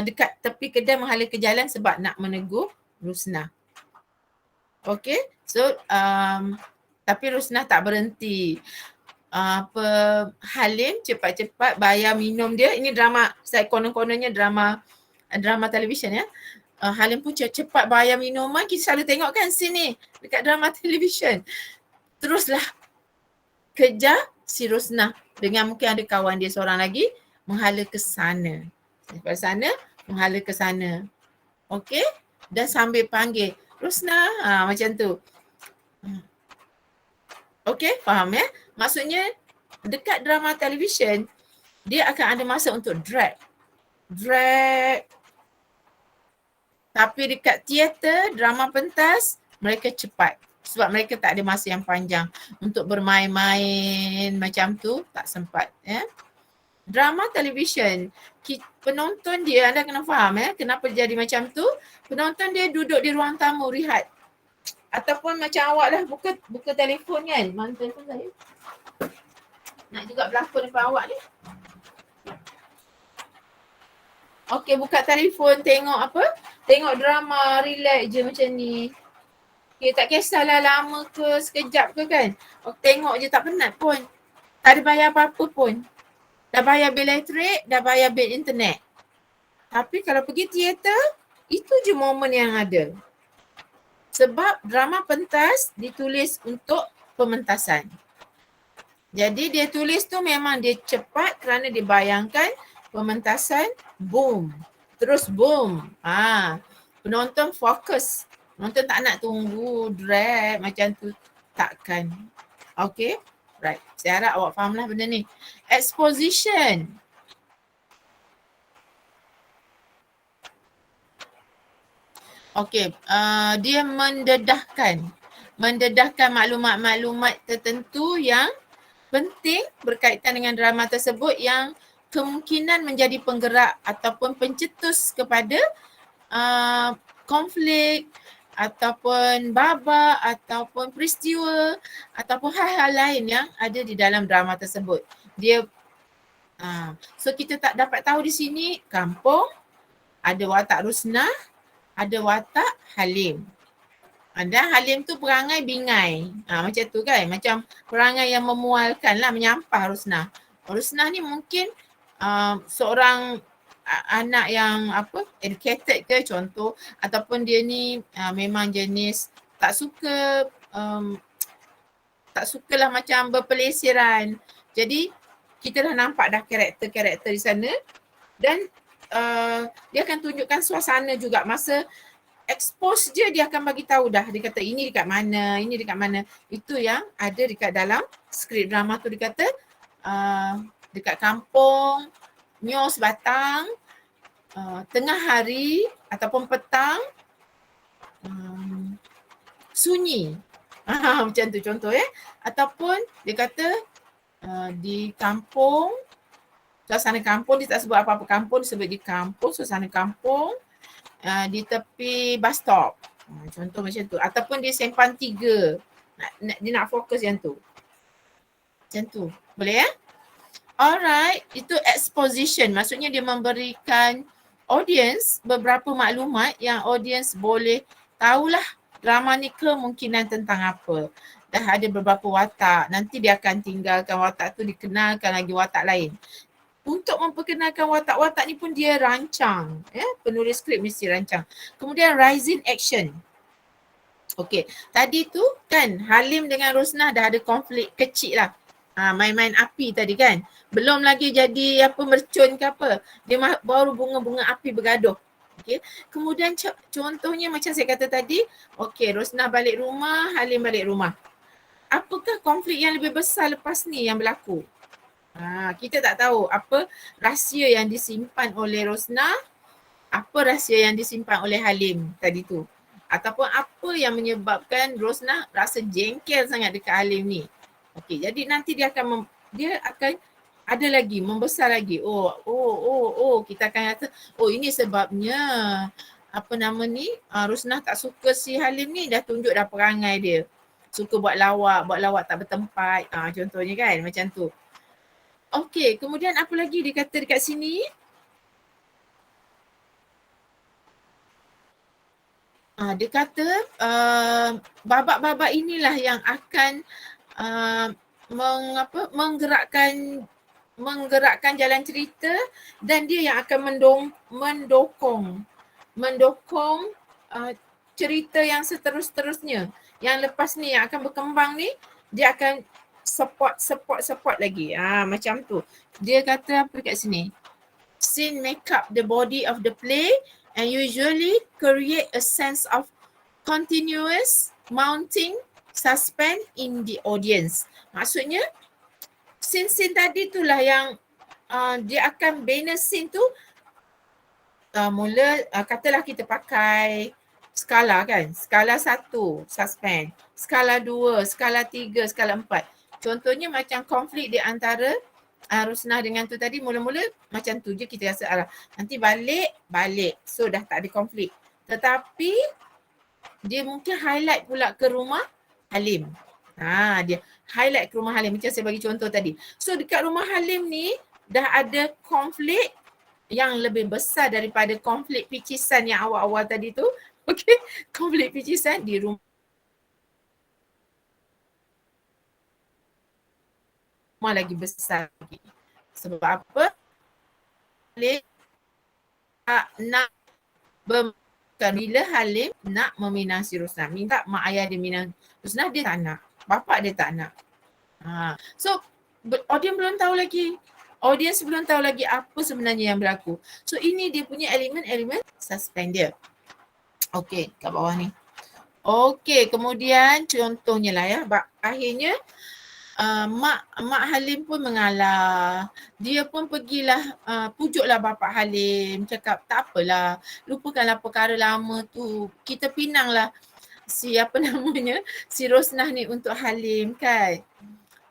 Dekat tepi kedai menghala ke jalan sebab nak menegur Rosnah. Okay. So tapi Rosnah tak berhenti. Halim cepat-cepat bayar minum dia. Ini drama, saya konon-kononnya drama televisyen ya. Halim pun cepat bayar minuman. Kita selalu tengok kan scene ni dekat drama televisyen. Teruslah kejar si Rosnah dengan mungkin ada kawan dia seorang lagi menghala ke sana. Daripada sana menghala ke sana. Okey? Dan sambil panggil Rosnah, macam tu. Okey, faham ya? Maksudnya dekat drama televisyen dia akan ada masa untuk drag. Tapi dekat teater, drama pentas, mereka cepat. Sebab mereka tak ada masa yang panjang untuk bermain-main macam tu, tak sempat. Ya. Drama televisyen, penonton dia, anda kena faham ya, kenapa jadi macam tu. Penonton dia duduk di ruang tamu, rehat. Ataupun macam awak lah, buka telefon kan. Mana telefon saya? Nak juga berlakon depan awak ni. Okey, buka telefon, tengok apa? Tengok drama, relax je macam ni. Okay, tak kisahlah lama ke, sekejap ke kan. Tengok je tak penat pun. Tak ada bayar apa-apa pun. Dah bayar bil elektrik, dah bayar bil internet. Tapi kalau pergi teater, itu je momen yang ada. Sebab drama pentas ditulis untuk pementasan. Jadi dia tulis tu memang dia cepat kerana dia bayangkan pementasan boom. Terus boom. Penonton fokus. Penonton tak nak tunggu drag macam tu. Takkan. Okay. Right. Saya harap awak fahamlah benda ni. Exposition. Okay. Dia mendedahkan maklumat-maklumat tertentu yang penting berkaitan dengan drama tersebut yang kemungkinan menjadi penggerak ataupun pencetus kepada konflik ataupun babak ataupun peristiwa ataupun hal-hal lain yang ada di dalam drama tersebut. Dia so kita tak dapat tahu di sini kampung, ada watak Rusnah, ada watak Halim. Dan Halim tu perangai bingai. Macam tu kan. Macam perangai yang memualkan lah, menyampah Rusnah. Rusnah ni mungkin seorang anak yang educated ke contoh, ataupun dia ni memang jenis tak sukalah macam berpelesiran. Jadi kita dah nampak dah karakter-karakter di sana dan dia akan tunjukkan suasana juga masa expose je dia akan bagi tahu dah. Dia kata ini dekat mana, ini dekat mana. Itu yang ada dekat dalam skrip drama tu. Dia kata dekat kampung, Nyos Batang, tengah hari ataupun petang, sunyi. Macam tu contoh Ataupun dia kata di kampung, suasana kampung, dia tak sebut apa-apa kampung, dia sebut di kampung, suasana kampung. Di tepi bus stop. Contoh macam tu. Ataupun dia Sempan 3. Dia nak fokus yang tu. Macam tu. Boleh Alright. Itu exposition. Maksudnya dia memberikan audience beberapa maklumat yang audience boleh tahulah drama ni kemungkinan tentang apa. Dah ada beberapa watak. Nanti dia akan tinggalkan watak tu, dikenalkan lagi watak lain. Untuk memperkenalkan watak-watak ni pun dia rancang. Penulis skrip mesti rancang. Kemudian rising action. Okey, tadi tu kan Halim dengan Rusnah dah ada konflik kecil lah. Main-main api tadi kan. Belum lagi jadi mercun ke apa. Dia baru bunga-bunga api bergaduh. Okey. Kemudian contohnya macam saya kata tadi, okey, Rusnah balik rumah, Halim balik rumah. Apakah konflik yang lebih besar lepas ni yang berlaku? Kita tak tahu apa rahsia yang disimpan oleh Rusnah, apa rahsia yang disimpan oleh Halim tadi tu. Ataupun apa yang menyebabkan Rusnah rasa jengkel sangat dekat Halim ni. Okey, jadi nanti dia akan ada lagi, membesar lagi. Kita akan kata, ini sebabnya Rusnah tak suka si Halim ni, dah tunjuk dah perangai dia. Suka buat lawak tak bertempat. Contohnya kan macam tu. Okey, kemudian apa lagi dia kata dekat sini? Dia kata babak-babak inilah yang akan menggerakkan jalan cerita dan dia yang akan mendokong cerita yang seterusnya. Yang lepas ni yang akan berkembang ni, dia akan support lagi. Macam tu. Dia kata apa dekat sini? Scene make up the body of the play and usually create a sense of continuous mounting suspense in the audience. Maksudnya scene tadi itulah yang dia akan bina scene tu katalah kita pakai skala kan. Skala 1 suspense, skala 2, skala 3, skala 4. Contohnya macam konflik di antara Rusnah dengan tu tadi, mula-mula macam tu je kita rasa nanti balik. So dah tak ada konflik. Tetapi dia mungkin highlight pula ke rumah Halim. Dia highlight ke rumah Halim macam saya bagi contoh tadi. So dekat rumah Halim ni dah ada konflik yang lebih besar daripada konflik picisan yang awal-awal tadi tu. Okey, konflik picisan di rumah lagi besar lagi. Sebab apa? Nak menyebabkan bila Halim nak meminang si Rosnah, minta mak ayah dia minang Rosnah, dia tak nak. Bapak dia tak nak. So audience belum tahu lagi. Audience belum tahu lagi apa sebenarnya yang berlaku. So ini dia punya elemen-elemen suspend dia. Okey, kat bawah ni. Okey, kemudian contohnya lah ya. Akhirnya Mak Halim pun mengalah. Dia pun pergilah pujuklah Bapak Halim. Cakap tak apalah. Lupakanlah perkara lama tu. Kita pinanglah si Rosnah ni untuk Halim kan.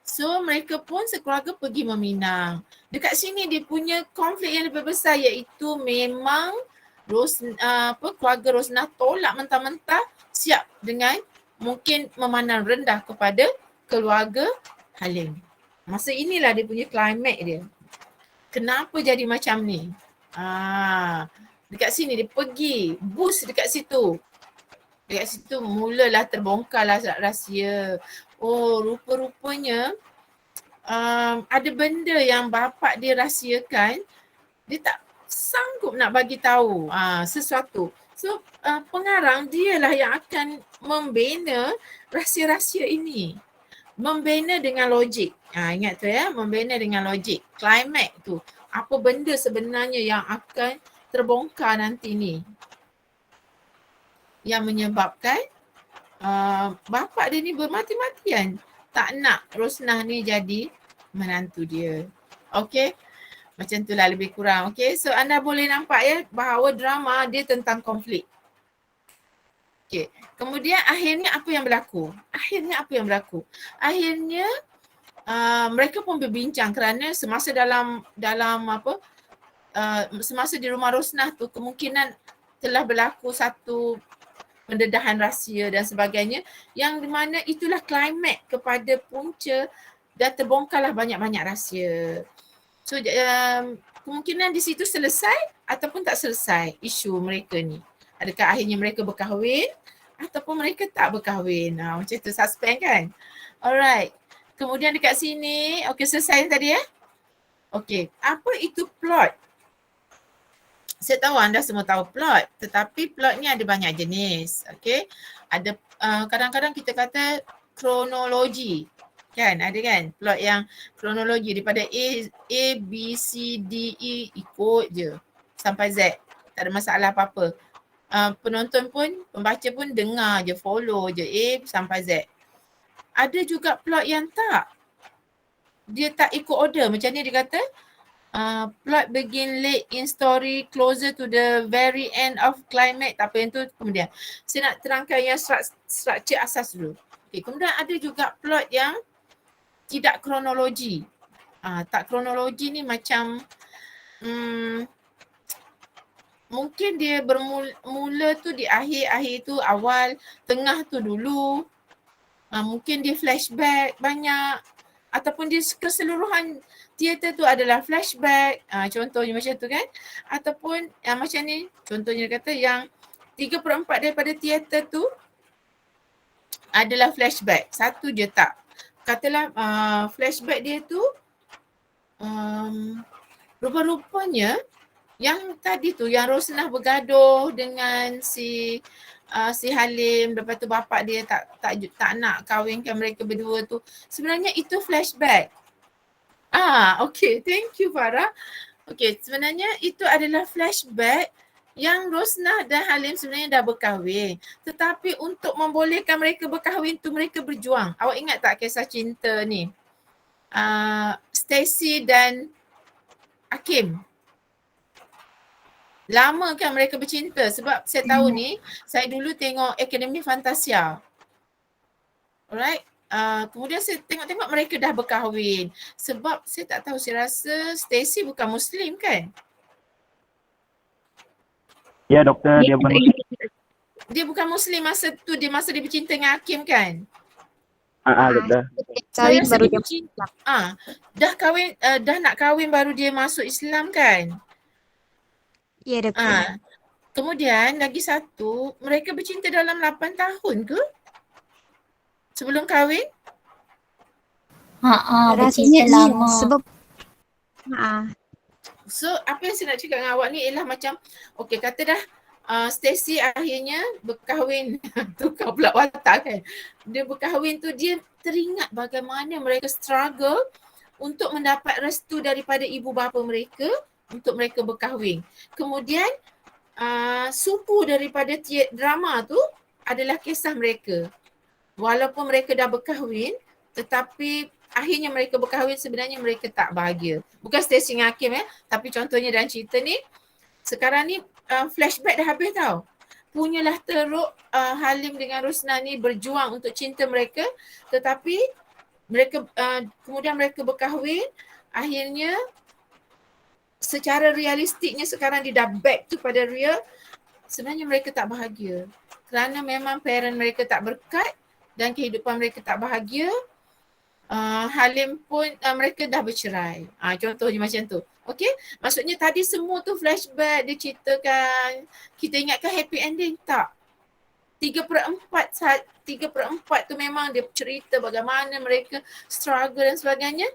So mereka pun sekeluarga pergi meminang. Dekat sini dia punya konflik yang lebih besar iaitu memang keluarga Rosnah tolak mentah-mentah siap dengan mungkin memandang rendah kepada keluarga Halim. Masa inilah dia punya climax dia. Kenapa jadi macam ni? Dekat sini dia pergi boost dekat situ. Dekat situ mulalah terbongkarlah rahsia. Oh, rupa-rupanya ada benda yang bapa dia rahsiakan, dia tak sanggup nak bagi tahu sesuatu. So pengarang dialah yang akan membina rahsia-rahsia ini. Membina dengan logik. Ingat tu ya, membina dengan logik. Climax tu. Apa benda sebenarnya yang akan terbongkar nanti ni. Yang menyebabkan bapa dia ni bermati-matian tak nak Rosnah ni jadi menantu dia. Okey. Macam itulah lebih kurang. Okey. So anda boleh nampak ya bahawa drama dia tentang konflik. Okey. Kemudian akhirnya apa yang berlaku? Akhirnya mereka pun berbincang kerana semasa semasa di rumah Rosnah tu kemungkinan telah berlaku satu pendedahan rahsia dan sebagainya yang di mana itulah klimax kepada punca dan terbongkarlah banyak-banyak rahsia. So kemungkinan di situ selesai ataupun tak selesai isu mereka ni. Adakah akhirnya mereka berkahwin ataupun mereka tak berkahwin. Macam tu suspend kan. Alright. Kemudian dekat sini, okey selesai tadi ya. Okey, apa itu plot? Saya tahu anda semua tahu plot, tetapi plot ni ada banyak jenis. Okey. Ada kadang-kadang kita kata kronologi. Kan? Ada kan? Plot yang kronologi daripada A, B, C, D, E ikut je sampai Z. Tak ada masalah apa-apa. Penonton pun, pembaca pun dengar je, follow je A sampai Z. Ada juga plot yang tak. Dia tak ikut order. Macam ni dia kata, plot begin late in story, closer to the very end of climax. Tak apa yang tu kemudian. Saya nak terangkan yang structure asas dulu. Okay, kemudian ada juga plot yang tidak kronologi. Tak kronologi ni macam mungkin dia bermula tu di akhir tu awal, tengah tu dulu. Mungkin dia flashback banyak ataupun dia keseluruhan teater tu adalah flashback. Contohnya macam tu kan. Ataupun macam ni, contohnya kata yang 3/4 daripada teater tu adalah flashback. Satu je tak. Katalah flashback dia tu rupa-rupanya yang tadi tu yang Rosnah bergaduh dengan si Halim, lepas tu bapak dia tak nak kahwinkan mereka berdua tu. Sebenarnya itu flashback. Okay. Thank you Farah. Okay, sebenarnya itu adalah flashback yang Rosnah dan Halim sebenarnya dah berkahwin. Tetapi untuk membolehkan mereka berkahwin tu mereka berjuang. Awak ingat tak kisah cinta ni? Stacy dan Hakim. Lama kan mereka bercinta sebab saya tahu ni, saya dulu tengok Akademi Fantasia. Alright. Kemudian saya tengok-tengok mereka dah berkahwin. Sebab saya tak tahu, saya rasa Stacy bukan Muslim kan? Ya doktor, dia bukan Muslim. Dia bukan Muslim masa tu, masa dia bercinta dengan Hakim kan? Doktor. Kahwin baru dia bercinta. Dah nak kahwin baru dia masuk Islam kan? Ya doktor. Kemudian lagi satu, mereka bercinta dalam 8 tahun ke? Sebelum kahwin? Rasanya lama. Sebab So apa yang saya nak cakap dengan awak ni ialah macam, okey kata dah Stacy akhirnya berkahwin. Tukar pula watak kan. Dia berkahwin tu dia teringat bagaimana mereka struggle untuk mendapat restu daripada ibu bapa mereka untuk mereka berkahwin. Kemudian supu daripada drama tu adalah kisah mereka. Walaupun mereka dah berkahwin, tetapi akhirnya mereka berkahwin sebenarnya mereka tak bahagia. Bukan Stacy dengan Hakim tapi contohnya dalam cerita ni, sekarang ni flashback dah habis tau. Punyalah teruk Halim dengan Rusna ni berjuang untuk cinta mereka, tetapi mereka kemudian mereka berkahwin, akhirnya secara realistiknya sekarang dia dah back tu pada real, sebenarnya mereka tak bahagia. Kerana memang parent mereka tak berkat dan kehidupan mereka tak bahagia. Halim pun mereka dah bercerai. Contohnya macam tu. Okey, maksudnya tadi semua tu flashback, dia ceritakan, kita ingatkan happy ending, tak. 3/4 tu memang dia cerita bagaimana mereka struggle dan sebagainya.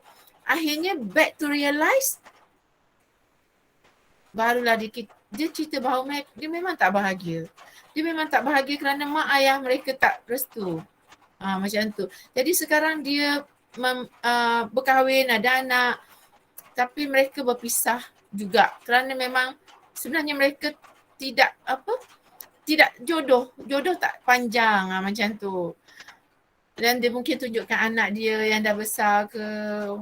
Akhirnya back to realize, barulah dia cerita bahawa dia memang tak bahagia. Dia memang tak bahagia kerana mak ayah mereka tak restu. Macam tu. Jadi sekarang dia berkahwin, ada anak, tapi mereka berpisah juga kerana memang sebenarnya mereka tidak jodoh tak panjang macam tu. Dan dia mungkin tunjukkan anak dia yang dah besar ke,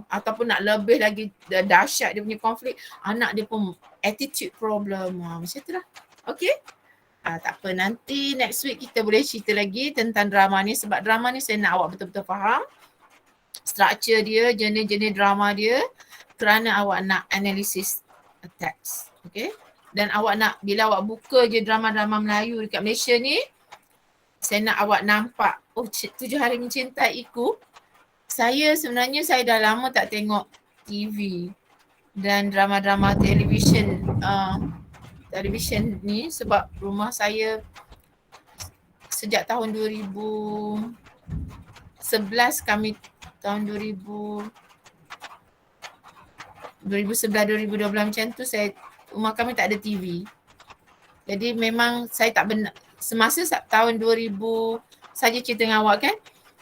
ataupun nak lebih lagi dahsyat dia punya konflik, anak dia pun attitude problem. Macam tu lah. Okay? Tak apa, nanti next week kita boleh cerita lagi tentang drama ni, sebab drama ni saya nak awak betul-betul faham struktur dia, jenis-jenis drama dia, kerana awak nak analisis teks. Okay? Dan awak nak, bila awak buka je drama-drama Melayu dekat Malaysia ni, saya nak awak nampak, 7 Hari Mencintaiku. Saya dah lama tak tengok TV dan drama-drama televisyen ni, sebab rumah saya sejak tahun 2011 kami, tahun 2011-2012 macam tu, rumah kami tak ada TV. Jadi memang saya tak benar, semasa tahun 2000, saja cerita dengan awak kan,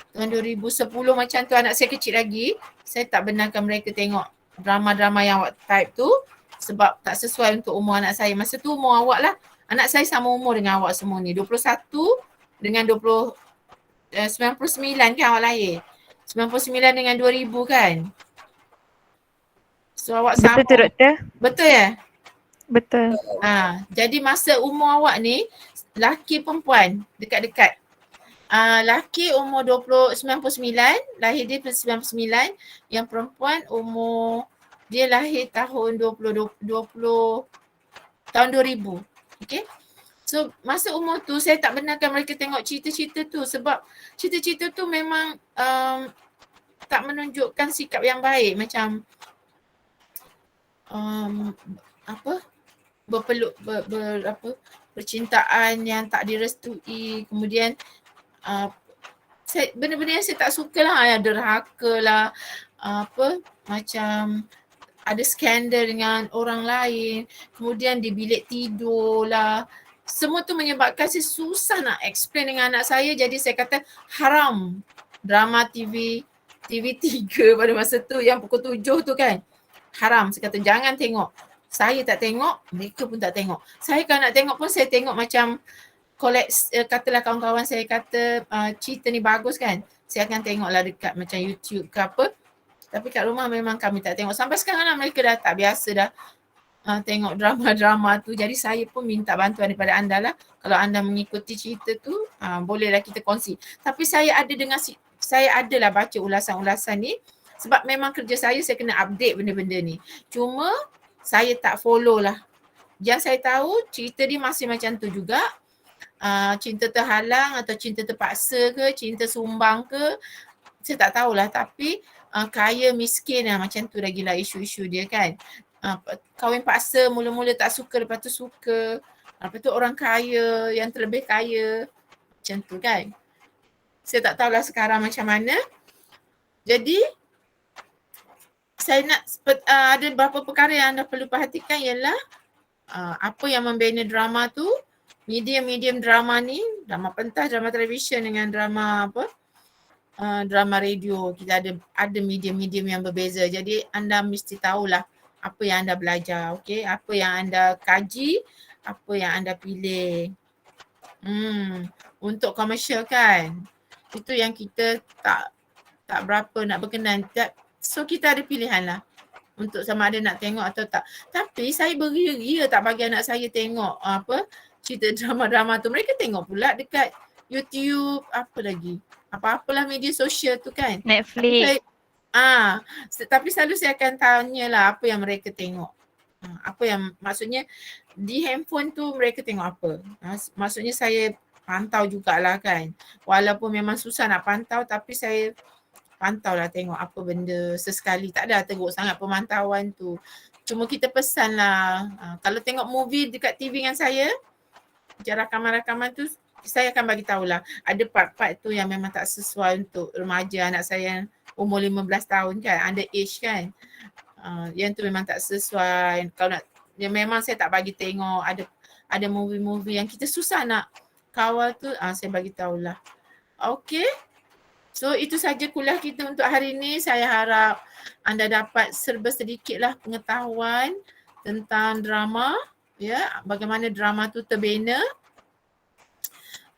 tahun 2010 macam tu anak saya kecil lagi, saya tak benarkan mereka tengok drama-drama yang awak type tu, sebab tak sesuai untuk umur anak saya. Masa tu umur awak lah, anak saya sama umur dengan awak semua ni, 21 dengan 99 kan awak lahir, 99 dengan 2000 kan. So awak sama. Betul tu doktor? Betul ya? Betul. Jadi masa umur awak ni, laki perempuan dekat-dekat. Laki umur 99, lahir dia 99, yang perempuan umur dia lahir tahun 2000. Okay? So masa umur tu saya tak benarkan mereka tengok cerita-cerita tu, sebab cerita-cerita tu memang tak menunjukkan sikap yang baik, macam percintaan yang tak direstui, kemudian benda-benda yang saya tak suka lah, derhaka lah, macam ada skandal dengan orang lain, kemudian di bilik tidur lah. Semua tu menyebabkan saya susah nak explain dengan anak saya, jadi saya kata haram drama TV3 pada masa tu yang pukul 7 tu kan. Haram, saya kata jangan tengok. Saya tak tengok, mereka pun tak tengok. Saya kalau nak tengok pun saya tengok macam katalah kawan-kawan saya kata cerita ni bagus kan, saya akan tengoklah dekat macam YouTube ke apa. Tapi kat rumah memang kami tak tengok. Sampai sekarang lah mereka dah tak biasa dah tengok drama-drama tu. Jadi saya pun minta bantuan daripada anda lah. Kalau anda mengikuti cerita tu, bolehlah kita kongsi. Tapi saya adalah baca ulasan-ulasan ni, sebab memang kerja saya kena update benda-benda ni. Cuma saya tak follow lah. Yang saya tahu cerita dia masih macam tu juga. Cinta terhalang atau cinta terpaksa ke, cinta sumbang ke, saya tak tahulah. Tapi kaya miskin macam tu lagi lah isu-isu dia kan. Kahwin paksa, mula-mula tak suka, lepas tu suka. Lepas tu orang kaya, yang terlebih kaya. Macam tu kan. Saya tak tahulah sekarang macam mana. Jadi saya nak ada beberapa perkara yang anda perlu perhatikan, ialah apa yang membina drama tu. medium drama ni, drama pentas, drama televisyen dengan drama drama radio. Kita ada medium yang berbeza. Jadi anda mesti tahulah apa yang anda belajar, okey? Apa yang anda kaji, apa yang anda pilih. Untuk komersial kan, itu yang kita tak berapa nak berkenan. So kita ada pilihan lah untuk sama ada nak tengok atau tak. Tapi saya beria-ria tak bagi anak saya tengok cerita drama-drama tu. Mereka tengok pula dekat YouTube, apa lagi, apa-apalah media sosial tu kan. Netflix. Tapi selalu saya akan tanyalah apa yang mereka tengok. Apa yang maksudnya di handphone tu mereka tengok apa. Maksudnya saya pantau jugalah kan. Walaupun memang susah nak pantau tapi saya pantau lah tengok apa benda sesekali. Tak ada teruk sangat pemantauan tu. Cuma kita pesan lah. Kalau tengok movie dekat TV dengan saya, rakaman-rakaman tu saya akan bagi tahulah. Ada part-part tu yang memang tak sesuai untuk remaja, anak saya umur 15 tahun kan, under age kan. Yang tu memang tak sesuai. Kalau nak, ya memang saya tak bagi tengok. Ada movie-movie yang kita susah nak kawal tu, saya bagi tahulah. Okay. So itu saja kuliah kita untuk hari ini. Saya harap anda dapat serba sedikitlah pengetahuan tentang drama, ya, bagaimana drama tu terbina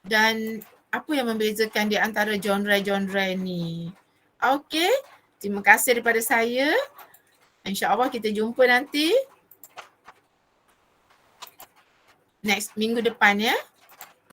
dan apa yang membezakan di antara genre-genre ni. Okey, terima kasih daripada saya. InsyaAllah kita jumpa nanti next minggu depan ya.